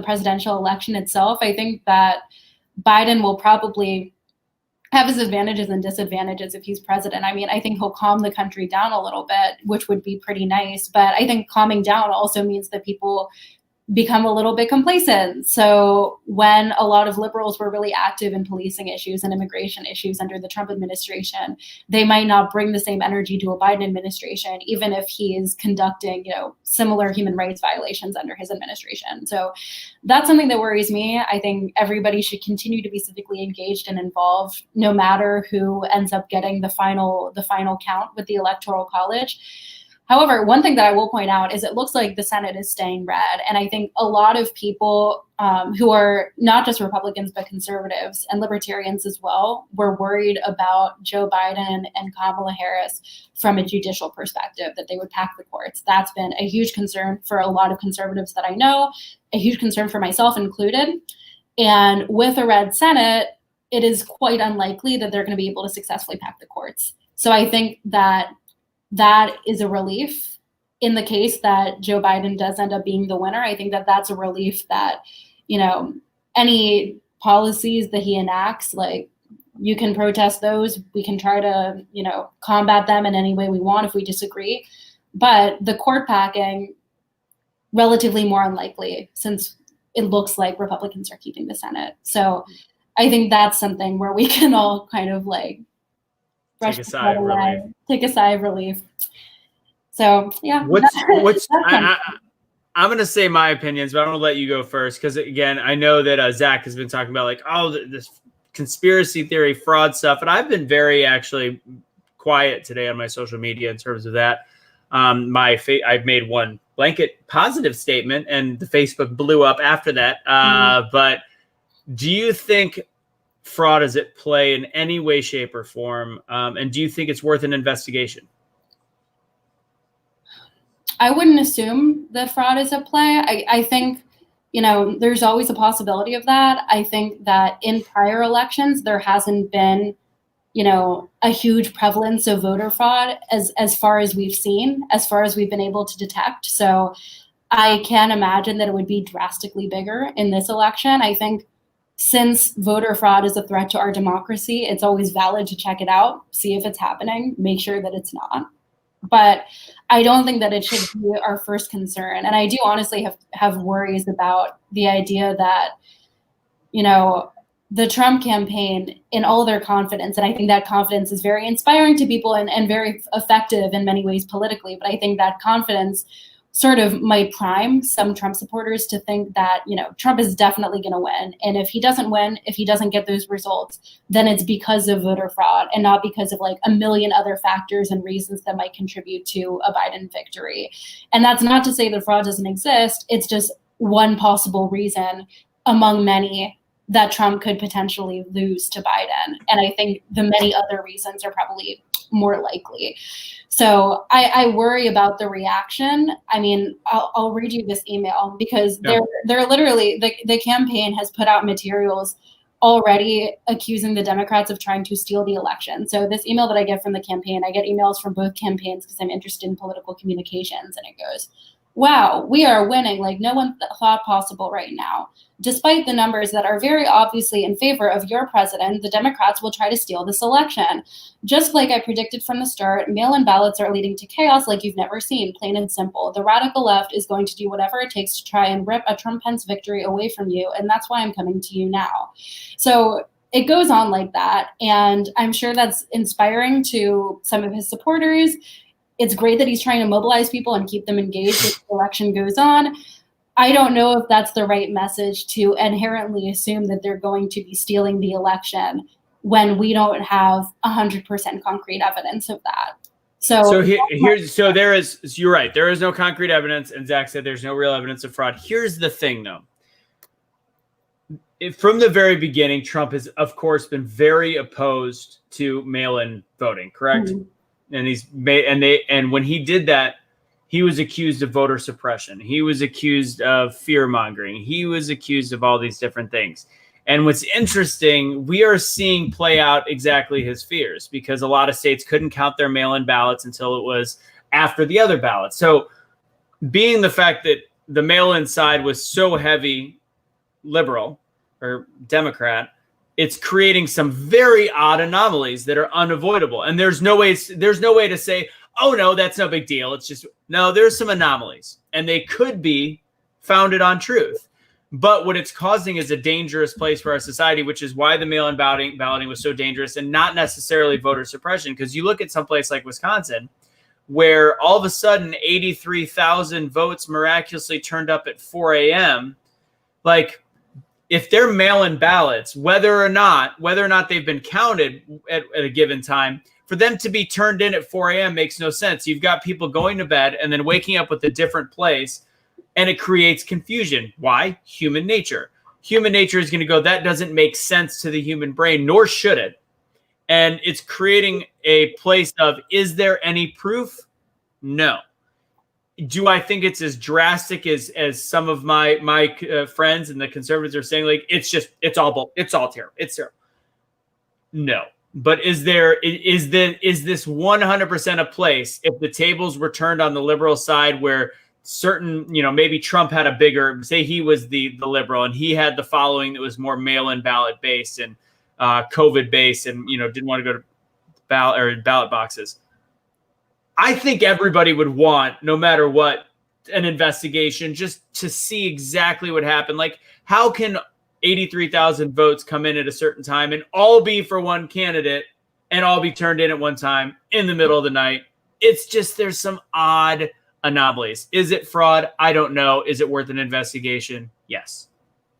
presidential election itself. I think that Biden will probably have his advantages and disadvantages if he's president. I mean, I think he'll calm the country down a little bit, which would be pretty nice. But I think calming down also means that people become a little bit complacent. So when a lot of liberals were really active in policing issues and immigration issues under the Trump administration, they might not bring the same energy to a Biden administration, even if he is conducting, similar human rights violations under his administration. So that's something that worries me. I think everybody should continue to be civically engaged and involved, no matter who ends up getting the final count with the Electoral College. However, one thing that I will point out is it looks like the Senate is staying red. And I think a lot of people who are not just Republicans, but conservatives and libertarians as well, were worried about Joe Biden and Kamala Harris from a judicial perspective, that they would pack the courts. That's been a huge concern for a lot of conservatives that I know, a huge concern for myself included. And with a red Senate, it is quite unlikely that they're going to be able to successfully pack the courts. So I think that is a relief in the case that Joe Biden does end up being the winner. I think that that's a relief that, any policies that he enacts, like you can protest those, we can try to, combat them in any way we want if we disagree. But the court packing, relatively more unlikely since it looks like Republicans are keeping the Senate. So I think that's something where we can all kind of like take a sigh of relief. So yeah. I'm going to say my opinions, but I'm going to let you go first. Because again, I know that Zach has been talking about like, this conspiracy theory fraud stuff. And I've been very actually quiet today on my social media in terms of that. I've made one blanket positive statement and the Facebook blew up after that. But do you think fraud is at play in any way, shape, or form? And do you think it's worth an investigation? I wouldn't assume that fraud is at play. I think, there's always a possibility of that. I think that in prior elections, there hasn't been, a huge prevalence of voter fraud as far as we've seen, as far as we've been able to detect. So I can imagine that it would be drastically bigger in this election. I think since voter fraud is a threat to our democracy, it's always valid to check it out, see if it's happening, make sure that it's not. But I don't think that it should be our first concern. And I do honestly have worries about the idea that, the Trump campaign, in all their confidence, and I think that confidence is very inspiring to people and very effective in many ways politically, but I think that confidence sort of might prime some Trump supporters to think that, Trump is definitely going to win. And if he doesn't win, if he doesn't get those results, then it's because of voter fraud and not because of like a million other factors and reasons that might contribute to a Biden victory. And that's not to say that fraud doesn't exist. It's just one possible reason among many that Trump could potentially lose to Biden. And I think the many other reasons are probably more likely. So I worry about the reaction. I mean, I'll read you this email because they're literally, the campaign has put out materials already accusing the Democrats of trying to steal the election. So this email that I get from the campaign, I get emails from both campaigns because I'm interested in political communications, and it goes, wow, we are winning like no one thought possible right now. Despite the numbers that are very obviously in favor of your president, the Democrats will try to steal this election. Just like I predicted from the start, mail-in ballots are leading to chaos like you've never seen, plain and simple. The radical left is going to do whatever it takes to try and rip a Trump-Pence victory away from you, and that's why I'm coming to you now. So it goes on like that, and I'm sure that's inspiring to some of his supporters. It's great that he's trying to mobilize people and keep them engaged as the election goes on. I don't know if that's the right message to inherently assume that they're going to be stealing the election when we don't have 100% concrete evidence of that. So You're right. There is no concrete evidence. And Zach said there's no real evidence of fraud. Here's the thing, though. From the very beginning, Trump has, of course, been very opposed to mail-in voting, correct? Mm-hmm. And when he did that, he was accused of voter suppression. He was accused of fear-mongering. He was accused of all these different things. And what's interesting, we are seeing play out exactly his fears, because a lot of states couldn't count their mail-in ballots until it was after the other ballots. So being the fact that the mail-in side was so heavy liberal or Democrat, it's creating some very odd anomalies that are unavoidable. And there's no way to say, oh no, that's no big deal. It's just, no, there's some anomalies, and they could be founded on truth. But what it's causing is a dangerous place for our society, which is why the mail-in balloting was so dangerous, and not necessarily voter suppression. Because you look at some place like Wisconsin, where all of a sudden 83,000 votes miraculously turned up at 4 a.m. Like, if they're mail-in ballots, whether or not they've been counted at a given time, for them to be turned in at 4 a.m. makes no sense. You've got people going to bed and then waking up with a different place, and it creates confusion. Why? Human nature. Human nature is going to go, that doesn't make sense to the human brain, nor should it. And it's creating a place of, is there any proof? No. Do I think it's as drastic as some of my friends and the conservatives are saying? Like, it's all terrible. It's terrible. No. But is this 100% a place, if the tables were turned on the liberal side, where certain, maybe Trump had a bigger, say he was the liberal and he had the following that was more mail-in ballot based and COVID based, and didn't want to go to ballot boxes. I think everybody would want, no matter what, an investigation just to see exactly what happened. Like, how can 83,000 votes come in at a certain time and all be for one candidate and all be turned in at one time in the middle of the night? It's just, there's some odd anomalies. Is it fraud? I don't know. Is it worth an investigation? Yes.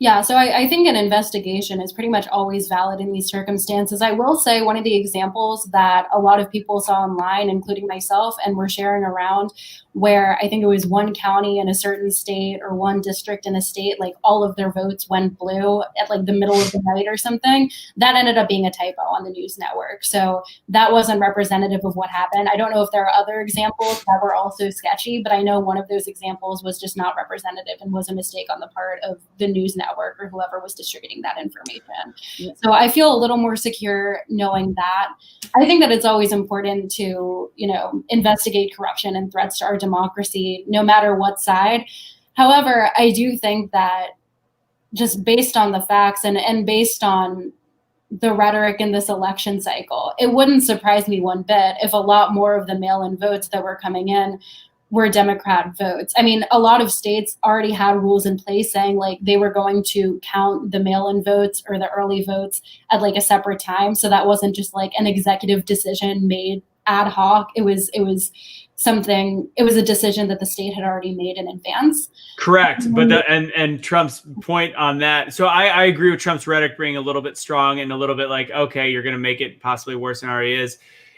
Yeah, so I think an investigation is pretty much always valid in these circumstances. I will say one of the examples that a lot of people saw online, including myself, and were sharing around, where I think it was one county in a certain state or one district in a state, like all of their votes went blue at like the middle of the night or something. That ended up being a typo on the news network. So that wasn't representative of what happened. I don't know if there are other examples that were also sketchy, but I know one of those examples was just not representative and was a mistake on the part of the news network or whoever was distributing that information. Yeah. So I feel a little more secure knowing that. I think that it's always important to, investigate corruption and threats to our democracy, no matter what side. However, I do think that just based on the facts and based on the rhetoric in this election cycle, it wouldn't surprise me one bit if a lot more of the mail-in votes that were coming in were Democrat votes. I mean, a lot of states already had rules in place saying like they were going to count the mail-in votes or the early votes at like a separate time. So that wasn't just like an executive decision made ad hoc. It was a decision that the state had already made in advance. Correct. But and Trump's point on that. So I agree with Trump's rhetoric being a little bit strong and a little bit like, okay, you're going to make it possibly worse than it already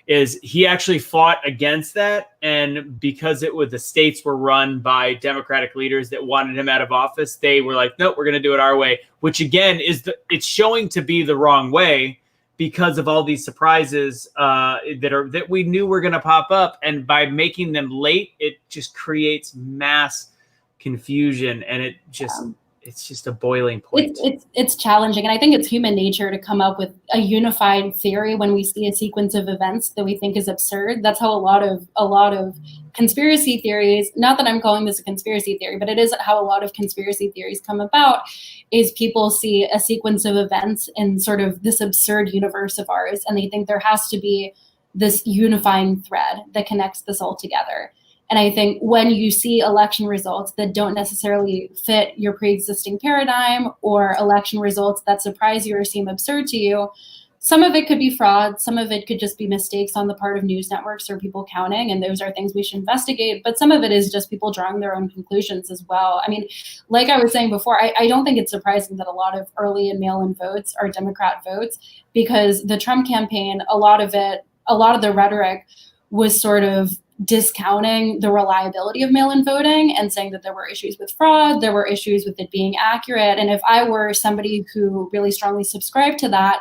is he actually fought against that. And because the states were run by Democratic leaders that wanted him out of office, they were like, no, we're going to do it our way, which again it's showing to be the wrong way because of all these surprises that we knew were going to pop up. And by making them late, it just creates mass confusion, and it's just a boiling point. It's challenging. And I think it's human nature to come up with a unified theory when we see a sequence of events that we think is absurd. That's how a lot of conspiracy theories, not that I'm calling this a conspiracy theory, but it is how a lot of conspiracy theories come about, is people see a sequence of events in sort of this absurd universe of ours, and they think there has to be this unifying thread that connects this all together. And I think when you see election results that don't necessarily fit your pre-existing paradigm, or election results that surprise you or seem absurd to you, Some of it could be fraud. Some of it could just be mistakes on the part of news networks or people counting, and those are things we should investigate. But some of it is just people drawing their own conclusions as well. I mean, like I was saying before, I don't think it's surprising that a lot of early and mail-in votes are Democrat votes, because the Trump campaign, a lot of the rhetoric was sort of discounting the reliability of mail-in voting and saying that there were issues with fraud, there were issues with it being accurate. And if I were somebody who really strongly subscribed to that,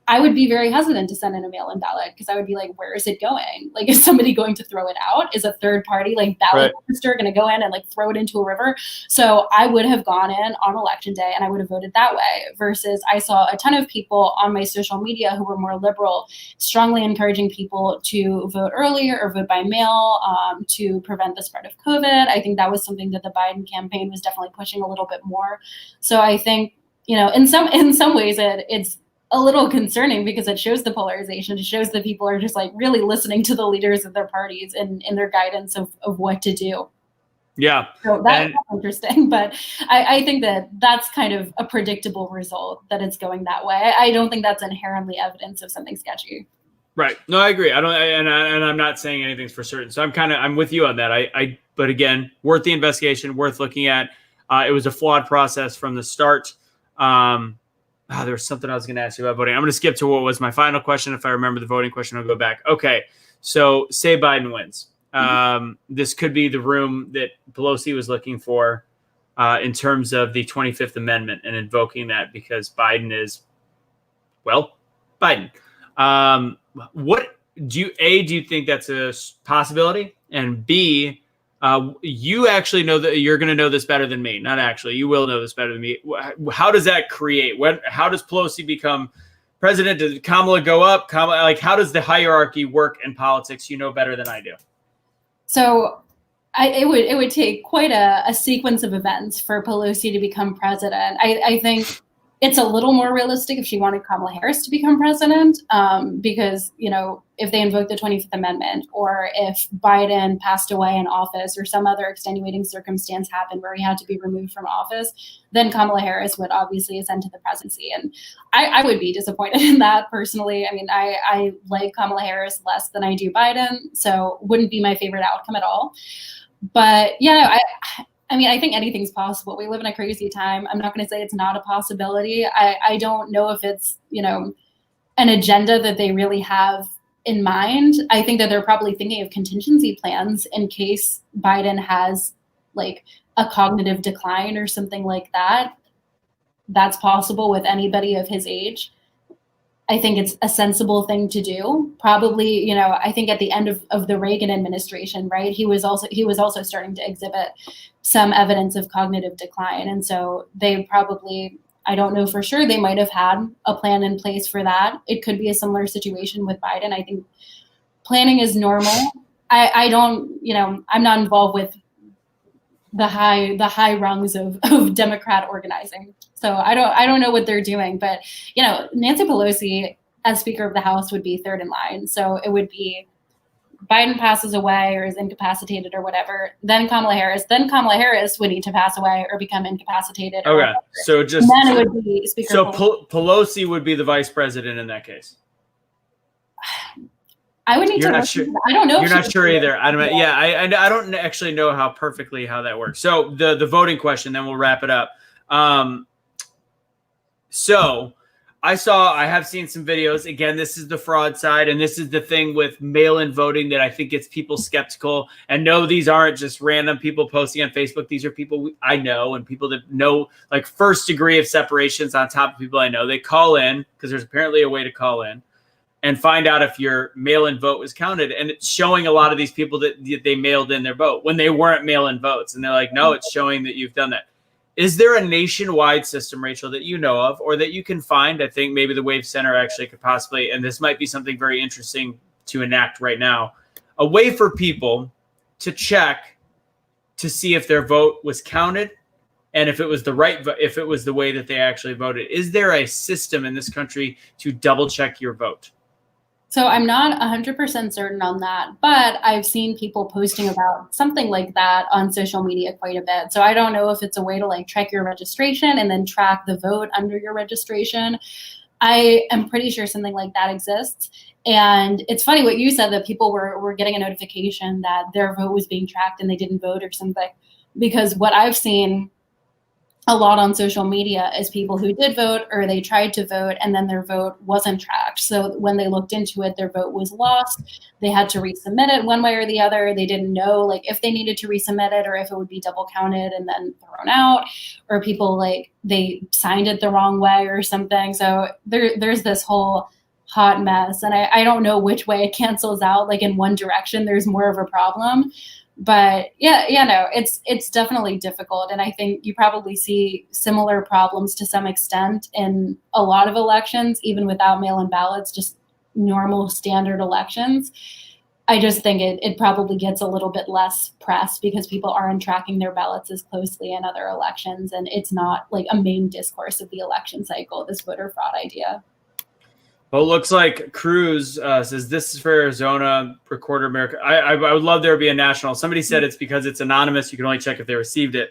I would be very hesitant to send in a mail-in ballot, because I would be like, where is it going? Like, is somebody going to throw it out? Is a third party like ballot register going to go in and like throw it into a river? So I would have gone in on election day and I would have voted that way, versus I saw a ton of people on my social media who were more liberal, strongly encouraging people to vote earlier or vote by mail to prevent the spread of COVID. I think that was something that the Biden campaign was definitely pushing a little bit more. So I think, in some ways it's a little concerning, because it shows the polarization. It shows that people are just like really listening to the leaders of their parties and in their guidance of what to do. Yeah. So that's interesting, but I think that that's kind of a predictable result, that it's going that way. I don't think that's inherently evidence of something sketchy. Right. No, I agree. I don't, and I'm not saying anything's for certain. So I'm with you on that. But again, worth the investigation, worth looking at. It was a flawed process from the start. There was something I was going to ask you about voting. I'm going to skip to what was my final question. If I remember the voting question, I'll go back. Okay. So say Biden wins. This could be the room that Pelosi was looking for in terms of the 25th Amendment and invoking that, because Biden is, well, Biden. What do you think that's a possibility? And B, you actually know that you're going to know this better than me. Not actually, you will know this better than me. How does that create? How does Pelosi become president? Does Kamala go up? How does the hierarchy work in politics? You know better than I do. So it would take quite a sequence of events for Pelosi to become president. I think it's a little more realistic if she wanted Kamala Harris to become president, because, if they invoke the 25th Amendment, or if Biden passed away in office or some other extenuating circumstance happened where he had to be removed from office, then Kamala Harris would obviously ascend to the presidency. And I would be disappointed in that personally. I mean, I like Kamala Harris less than I do Biden, so wouldn't be my favorite outcome at all. But yeah, I think anything's possible. We live in a crazy time. I'm not going to say it's not a possibility. I don't know if it's, an agenda that they really have in mind. I think that they're probably thinking of contingency plans in case Biden has like a cognitive decline or something like that. That's possible with anybody of his age. I think it's a sensible thing to do. Probably, I think at the end of the Reagan administration, right, he was also starting to exhibit some evidence of cognitive decline. And so they probably, I don't know for sure, they might have had a plan in place for that. It could be a similar situation with Biden. I think planning is normal. I don't, I'm not involved with the high rungs of Democrat organizing. So I don't know what they're doing, but Nancy Pelosi as Speaker of the House would be third in line. So it would be Biden passes away or is incapacitated or whatever, then Kamala Harris. Then Kamala Harris would need to pass away or become incapacitated. Okay, so then it would be Speaker. So Pelosi would be the vice president in that case. I would need You're to. Not sure. I don't know. You're not sure either. I don't. Yeah, I don't actually know how that works. So the voting question, then we'll wrap it up. So I have seen some videos. Again, this is the fraud side, and this is the thing with mail-in voting that I think gets people skeptical. And no, these aren't just random people posting on Facebook. These are people I know, and people that know, like, first degree of separations on top of people I know. They call in, because there's apparently a way to call in and find out if your mail-in vote was counted. And it's showing a lot of these people that they mailed in their vote when they weren't mail-in votes. And they're like, no, it's showing that you've done that. Is there a nationwide system, Rachel, that you know of or that you can find? I think maybe the Wave Center actually could possibly, and this might be something very interesting to enact right now, a way for people to check to see if their vote was counted and if it was if it was the way that they actually voted. Is there a system in this country to double check your vote? So I'm not 100% certain on that, but I've seen people posting about something like that on social media quite a bit. So I don't know if it's a way to like track your registration and then track the vote under your registration. I am pretty sure something like that exists. And it's funny what you said, that people were getting a notification that their vote was being tracked and they didn't vote or something. Because what I've seen a lot on social media is people who did vote or they tried to vote and then their vote wasn't tracked. So when they looked into it, their vote was lost. They had to resubmit it one way or the other. They didn't know like if they needed to resubmit it or if it would be double counted and then thrown out, or people like they signed it the wrong way or something. So there's this whole hot mess, and I don't know which way it cancels out. Like in one direction, there's more of a problem. But no, it's definitely difficult. And I think you probably see similar problems to some extent in a lot of elections, even without mail-in ballots, just normal standard elections. I just think it probably gets a little bit less press because people aren't tracking their ballots as closely in other elections. And it's not like a main discourse of the election cycle, this voter fraud idea. Well, it looks like Cruz says this is for Arizona, Recorder America. I would love there to be a national. Somebody said it's because it's anonymous. You can only check if they received it.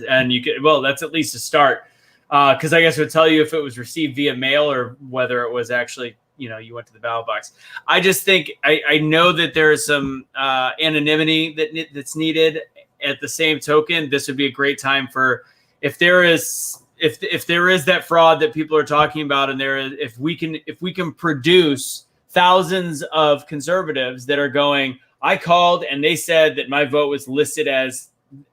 And you can, well, that's at least a start. Because I guess it would tell you if it was received via mail or whether it was actually, you went to the ballot box. I just think I know that there is some anonymity that's needed. At the same token, this would be a great time for if there is that fraud that people are talking about, and if we can produce thousands of conservatives that are going, I called and they said that my vote was listed as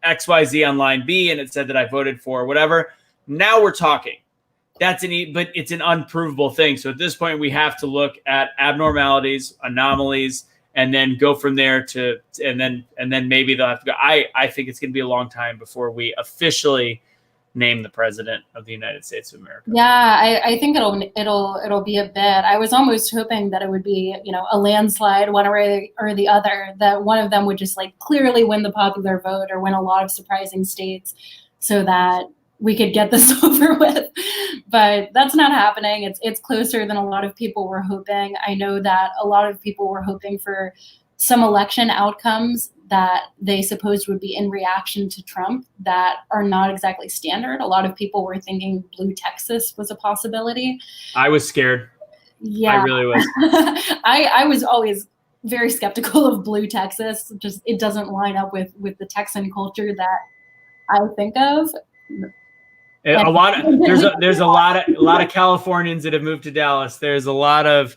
XYZ on line B and it said that I voted for whatever. Now we're talking. But it's an unprovable thing. So at this point, we have to look at abnormalities, anomalies, and then go from there and then maybe they'll have to go. I think it's going to be a long time before we officially name the president of the United States of America. Yeah, I think it'll be a bit. I was almost hoping that it would be, a landslide one way or the other, that one of them would just like clearly win the popular vote or win a lot of surprising states so that we could get this over with. But that's not happening. It's closer than a lot of people were hoping. I know that a lot of people were hoping for some election outcomes that they supposed would be in reaction to Trump that are not exactly standard. A lot of people were thinking blue Texas was a possibility. I was scared. Yeah, I really was. I was always very skeptical of blue Texas. Just it doesn't line up with the Texan culture that I think of. There's a lot of Californians that have moved to Dallas. There's a lot of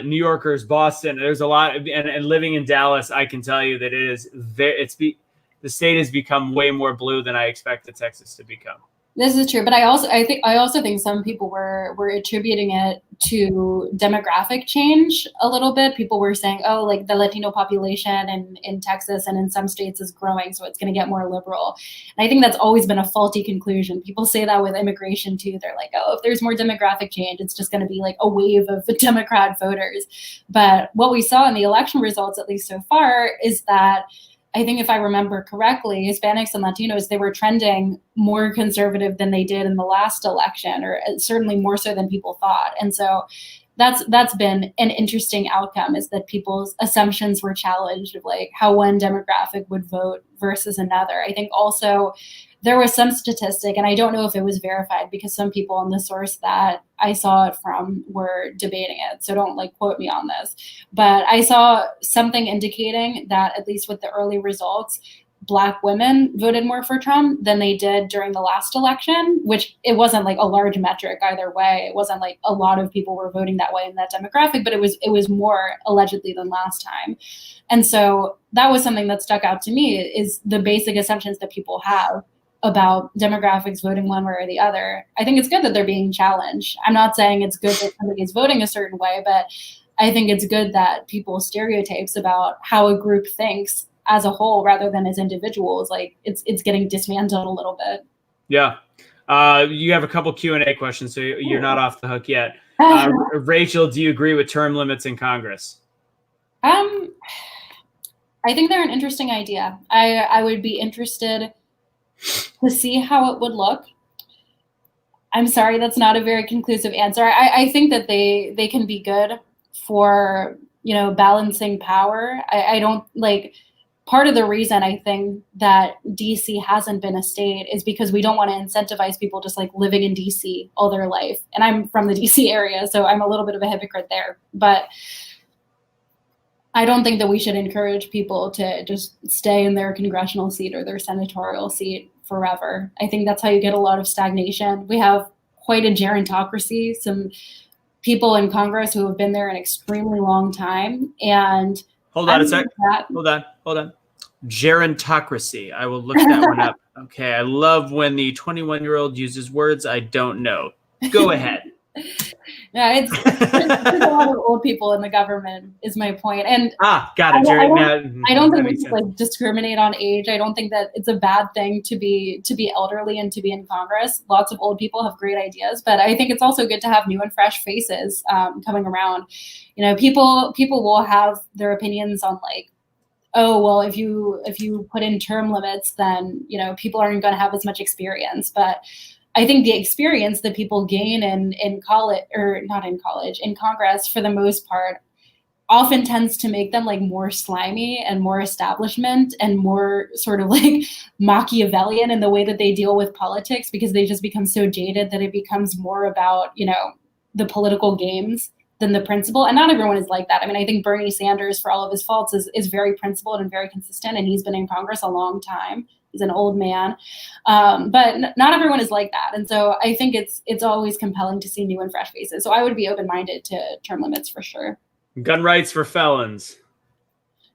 New Yorkers, Boston. There's a lot, and living in Dallas, I can tell you that the state has become way more blue than I expected Texas to become. This is true, but I also think some people were attributing it to demographic change a little bit. People were saying, oh, like the Latino population in Texas and in some states is growing, so it's going to get more liberal. And I think that's always been a faulty conclusion. People say that with immigration too. They're like, oh, if there's more demographic change, it's just going to be like a wave of Democrat voters. But what we saw in the election results, at least so far, is that I think if I remember correctly, Hispanics and Latinos, they were trending more conservative than they did in the last election, or certainly more so than people thought. And so that's been an interesting outcome, is that people's assumptions were challenged of like how one demographic would vote versus another. I think also there was some statistic, and I don't know if it was verified because some people on the source that I saw it from were debating it. So don't like quote me on this, but I saw something indicating that at least with the early results, Black women voted more for Trump than they did during the last election, which it wasn't like a large metric either way. It wasn't like a lot of people were voting that way in that demographic, but it was more allegedly than last time. And so that was something that stuck out to me, is the basic assumptions that people have about demographics voting one way or the other. I think it's good that they're being challenged. I'm not saying it's good that somebody's voting a certain way, but I think it's good that people's stereotypes about how a group thinks as a whole rather than as individuals, like it's getting dismantled a little bit. Yeah. You have a couple Q&A questions, so you're not off the hook yet. Rachel, do you agree with term limits in Congress? I think they're an interesting idea. I would be interested to see how it would look. I'm sorry, that's not a very conclusive answer. I think that they can be good for, balancing power. I don't like, part of the reason I think that DC hasn't been a state is because we don't want to incentivize people just like living in DC all their life. And I'm from the DC area, so I'm a little bit of a hypocrite there. But I don't think that we should encourage people to just stay in their congressional seat or their senatorial seat forever. I think that's how you get a lot of stagnation. We have quite a gerontocracy, some people in Congress who have been there an extremely long time. And hold on a sec. Hold on. Gerontocracy. I will look that one up. Okay. I love when the 21-year-old uses words I don't know. Go ahead. Yeah, there's a lot of old people in the government is my point. And got it. I don't think we should like discriminate on age. I don't think that it's a bad thing to be elderly and to be in Congress. Lots of old people have great ideas, but I think it's also good to have new and fresh faces coming around. You know, people will have their opinions on like, oh, well, if you put in term limits, then, you know, people aren't going to have as much experience. But I think the experience that people gain in college, or not in college, in Congress for the most part, often tends to make them like more slimy and more establishment and more sort of like Machiavellian in the way that they deal with politics, because they just become so jaded that it becomes more about, you know, the political games than the principle. And not everyone is like that. I mean, I think Bernie Sanders, for all of his faults, is very principled and very consistent, and he's been in Congress a long time. He's an old man, but not everyone is like that. And so I think it's always compelling to see new and fresh faces. So I would be open-minded to term limits for sure. Gun rights for felons.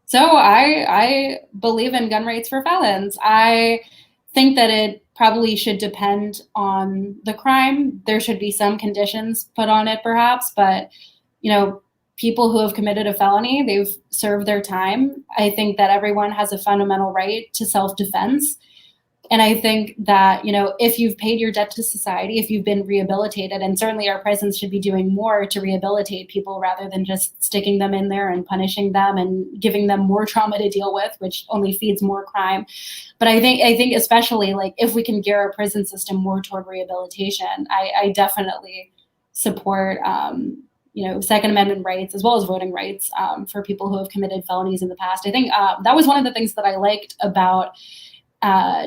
So I believe in gun rights for felons. I think that it probably should depend on the crime. There should be some conditions put on it perhaps, but, you know, people who have committed a felony, they've served their time. I think that everyone has a fundamental right to self-defense. And I think that, you know, if you've paid your debt to society, if you've been rehabilitated, and certainly our prisons should be doing more to rehabilitate people rather than just sticking them in there and punishing them and giving them more trauma to deal with, which only feeds more crime. But I think especially like if we can gear our prison system more toward rehabilitation, I definitely support you know, Second Amendment rights as well as voting rights for people who have committed felonies in the past. I think that was one of the things that I liked about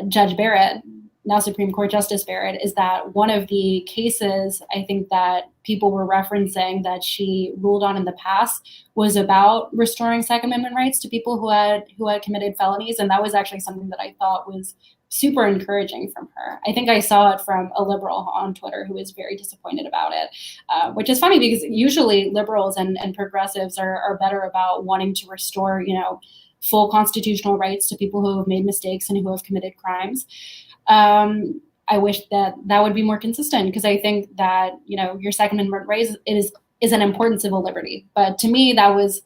Judge Barrett, now Supreme Court Justice Barrett, is that one of the cases I think that people were referencing that she ruled on in the past was about restoring Second Amendment rights to people who had committed felonies. And that was actually something that I thought was super encouraging from her. I think I saw it from a liberal on Twitter who was very disappointed about it, which is funny because usually liberals and progressives are better about wanting to restore, you know, full constitutional rights to people who have made mistakes and who have committed crimes. I wish that would be more consistent, because I think that, you know, your Second Amendment right is an important civil liberty. But to me, that was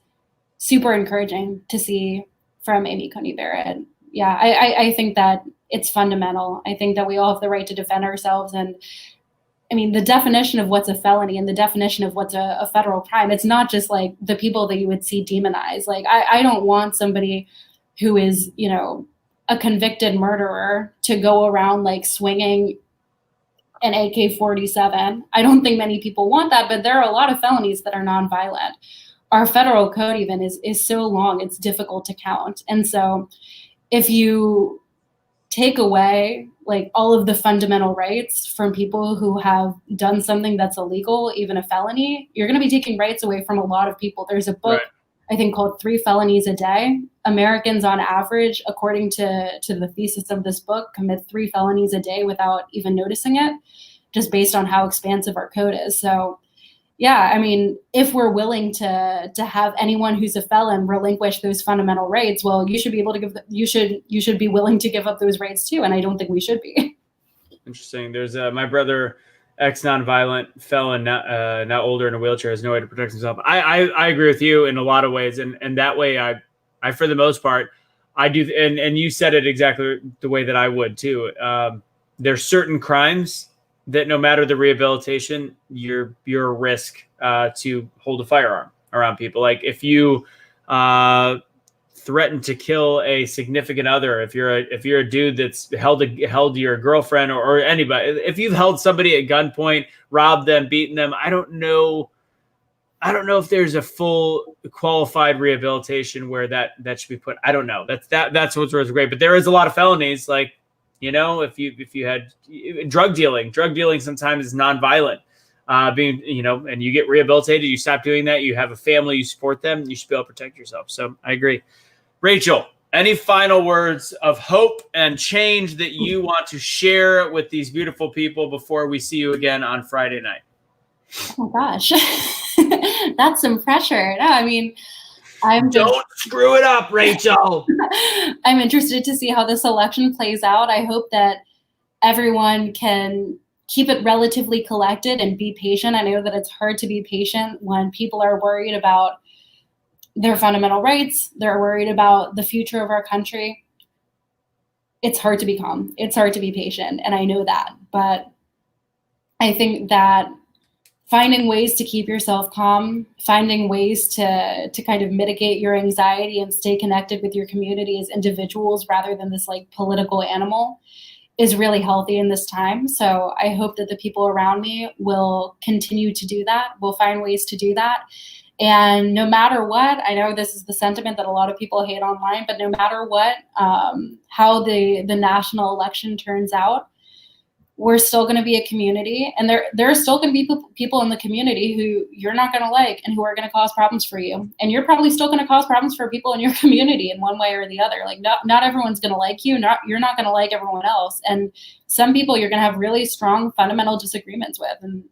super encouraging to see from Amy Coney Barrett. Yeah, I think that it's fundamental. I think that we all have the right to defend ourselves. And I mean, the definition of what's a felony and the definition of what's a federal crime, it's not just like the people that you would see demonized. Like, I don't want somebody who is, you know, a convicted murderer to go around like swinging an AK-47. I don't think many people want that, but there are a lot of felonies that are nonviolent. Our federal code even is so long, it's difficult to count. And so if you take away like all of the fundamental rights from people who have done something that's illegal, even a felony, you're going to be taking rights away from a lot of people. There's a book, right, I think called 3 Felonies a Day. Americans on average, according to the thesis of this book, commit 3 felonies a day without even noticing it, just based on how expansive our code is. So yeah, I mean, if we're willing to have anyone who's a felon relinquish those fundamental rights, well, you should be able to you should be willing to give up those rights too. And I don't think we should be. Interesting. There's my brother, ex-nonviolent felon, now older in a wheelchair, has no way to protect himself. I agree with you in a lot of ways, and that way I for the most part I do. And you said it exactly the way that I would too. There's certain crimes that no matter the rehabilitation, you're a risk to hold a firearm around people. Like if you threaten to kill a significant other, if you're a dude that's held your girlfriend or anybody, if you've held somebody at gunpoint, robbed them, beaten them, I don't know I don't know if there's a full qualified rehabilitation where that should be put. I don't know. That's what's really great. But there is a lot of felonies, like, if you had drug dealing sometimes is nonviolent. And you get rehabilitated, you stop doing that, you have a family, you support them, you should be able to protect yourself. So I agree. Rachel, any final words of hope and change that you want to share with these beautiful people before we see you again on Friday night? Oh my gosh, that's some pressure. No, I mean, Don't screw it up, Rachel. I'm interested to see how this election plays out. I hope that everyone can keep it relatively collected and be patient. I know that it's hard to be patient when people are worried about their fundamental rights. They're worried about the future of our country. It's hard to be calm. It's hard to be patient. And I know that. But I think that finding ways to keep yourself calm, finding ways to kind of mitigate your anxiety and stay connected with your community as individuals rather than this like political animal is really healthy in this time. So I hope that the people around me will continue to do that. We'll find ways to do that. And no matter what, I know this is the sentiment that a lot of people hate online, but no matter what, how the national election turns out, we're still going to be a community, and there are still going to be people in the community who you're not going to like and who are going to cause problems for you. And you're probably still going to cause problems for people in your community in one way or the other. Like not everyone's going to like you. You're not going to like everyone else. And some people you're going to have really strong fundamental disagreements with, and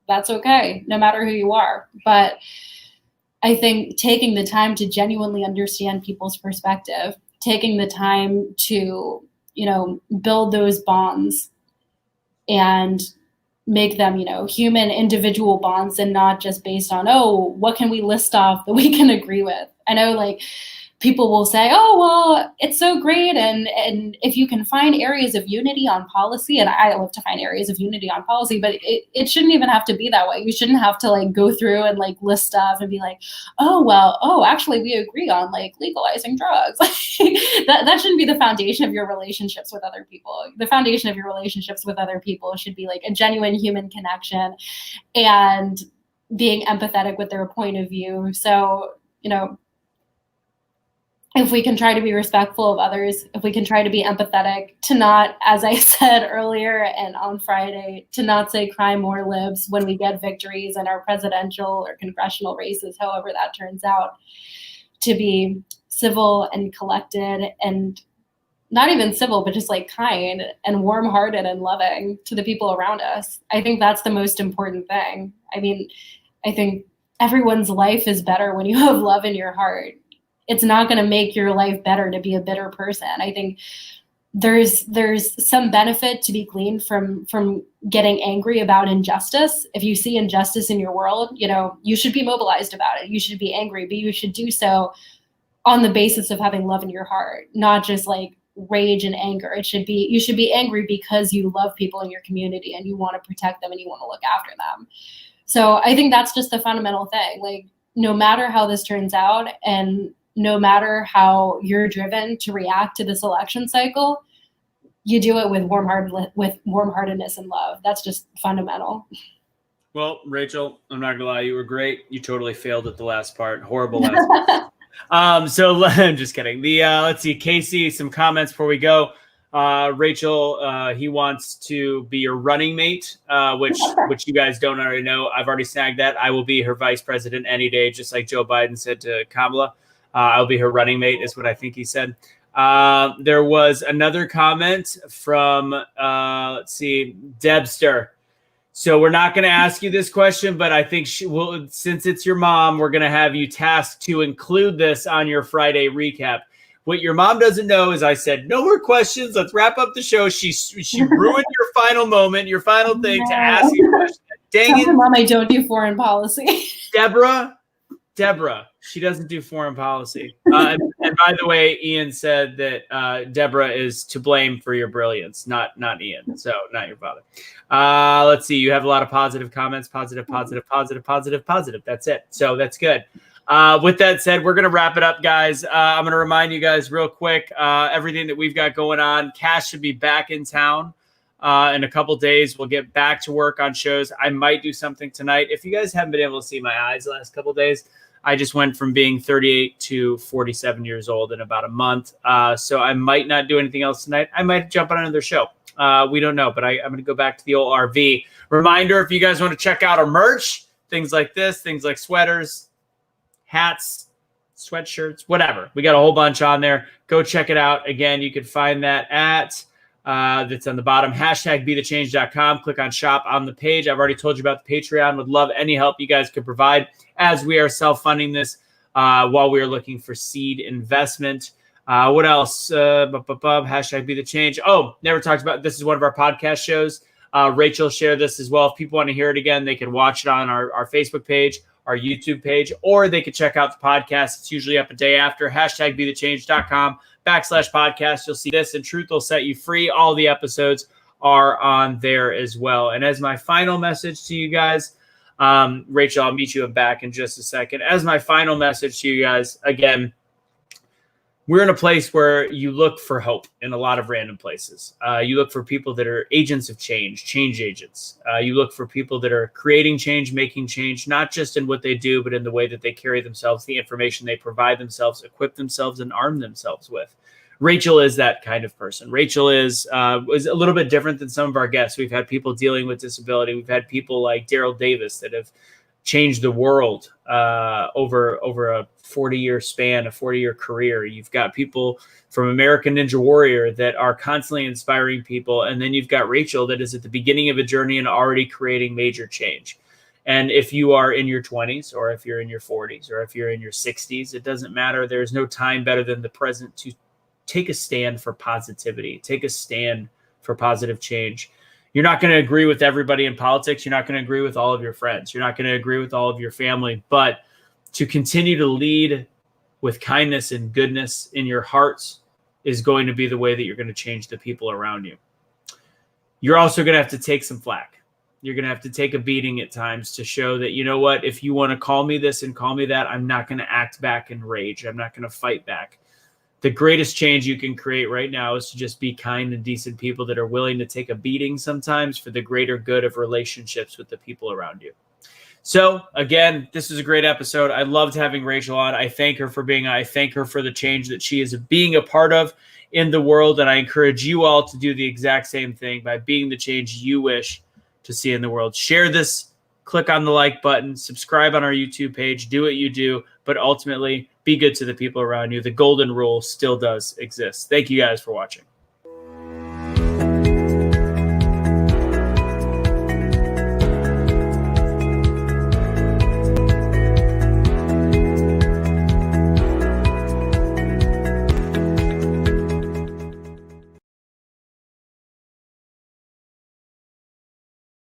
that's okay, no matter who you are. But I think taking the time to genuinely understand people's perspective, taking the time to, build those bonds and make them, human individual bonds and not just based on, what can we list off that we can agree with? I know like people will say, well, it's so great. And if you can find areas of unity on policy, and I love to find areas of unity on policy, but it shouldn't even have to be that way. You shouldn't have to like go through and like list stuff and be like, actually we agree on like legalizing drugs. that shouldn't be the foundation of your relationships with other people. The foundation of your relationships with other people should be like a genuine human connection and being empathetic with their point of view. So, if we can try to be respectful of others, if we can try to be empathetic, to not, as I said earlier and on Friday, to not say cry more libs when we get victories in our presidential or congressional races, however that turns out, to be civil and collected and not even civil, but just like kind and warm-hearted and loving to the people around us. I think that's the most important thing. I mean, I think everyone's life is better when you have love in your heart. It's not going to make your life better to be a bitter person. I think there's some benefit to be gleaned from getting angry about injustice. If you see injustice in your world, you should be mobilized about it. You should be angry, but you should do so on the basis of having love in your heart, not just like rage and anger. You should be angry because you love people in your community and you want to protect them and you want to look after them. So I think that's just the fundamental thing. Like, no matter how this turns out and no matter how you're driven to react to this election cycle, you do it with warm-heartedness and love. That's just fundamental. Well, Rachel, I'm not gonna lie, you were great. You totally failed at the last part. Horrible last part. So I'm just kidding. Let's see, Casey, some comments before we go. Rachel, he wants to be your running mate, which you guys don't already know. I've already snagged that. I will be her vice president any day, just like Joe Biden said to Kamala. I'll be her running mate is what I think he said. There was another comment from, let's see, Debster. So we're not going to ask you this question, but I think since it's your mom, we're going to have you tasked to include this on your Friday recap. What your mom doesn't know is I said, no more questions. Let's wrap up the show. She ruined your final moment, your final thing to ask you a question. Dang it. Mom, I don't do foreign policy. Deborah, she doesn't do foreign policy. And by the way, Ian said that Deborah is to blame for your brilliance, not Ian. So not your father. Let's see. You have a lot of positive comments. Positive. That's it. So that's good. With that said, we're going to wrap it up, guys. I'm going to remind you guys real quick, everything that we've got going on. Cash should be back in town In a couple days, we'll get back to work on shows. I might do something tonight. If you guys haven't been able to see my eyes the last couple days, I just went from being 38 to 47 years old in about a month. So I might not do anything else tonight. I might jump on another show. We don't know, but I'm going to go back to the old RV. Reminder, if you guys want to check out our merch, things like this, things like sweaters, hats, sweatshirts, whatever. We got a whole bunch on there. Go check it out. Again, you can find that at that's on the bottom, #BeTheChange.com. Click on shop on the page. I've already told you about the Patreon. Would love any help you guys could provide as we are self-funding this while we are looking for seed investment. What else? #BeTheChange. Oh, never talked about, this is one of our podcast shows. Rachel shared this as well. If people want to hear it again, they can watch it on our Facebook page, our YouTube page, or they could check out the podcast. It's usually up a day after. #BeTheChange.com/podcast. You'll see this, and Truth will set you free. All the episodes are on there as well. And as my final message to you guys, Rachel, I'll meet you back in just a second. As my final message to you guys, again, we're in a place where you look for hope in a lot of random places. You look for people that are agents of change, change agents. You look for people that are creating change, making change, not just in what they do, but in the way that they carry themselves, the information they provide themselves, equip themselves, and arm themselves with. Rachel is that kind of person. Rachel is a little bit different than some of our guests. We've had people dealing with disability. We've had people like Daryl Davis that have changed the world over a 40-year span, a 40-year career. You've got people from American Ninja Warrior that are constantly inspiring people. And then you've got Rachel that is at the beginning of a journey and already creating major change. And if you are in your 20s, or if you're in your 40s, or if you're in your 60s, it doesn't matter. There's no time better than the present to take a stand for positivity, take a stand for positive change. You're not going to agree with everybody in politics. You're not going to agree with all of your friends. You're not going to agree with all of your family. But to continue to lead with kindness and goodness in your hearts is going to be the way that you're going to change the people around you. You're also going to have to take some flack. You're going to have to take a beating at times to show that, you know what, if you want to call me this and call me that, I'm not going to act back in rage. I'm not going to fight back. The greatest change you can create right now is to just be kind and decent people that are willing to take a beating sometimes for the greater good of relationships with the people around you. So again, this is a great episode. I loved having Rachel on. I thank her for being on. I thank her for the change that she is being a part of in the world. And I encourage you all to do the exact same thing by being the change you wish to see in the world. Share this, click on the like button, subscribe on our YouTube page, do what you do, but ultimately be good to the people around you. The golden rule still does exist. Thank you guys for watching.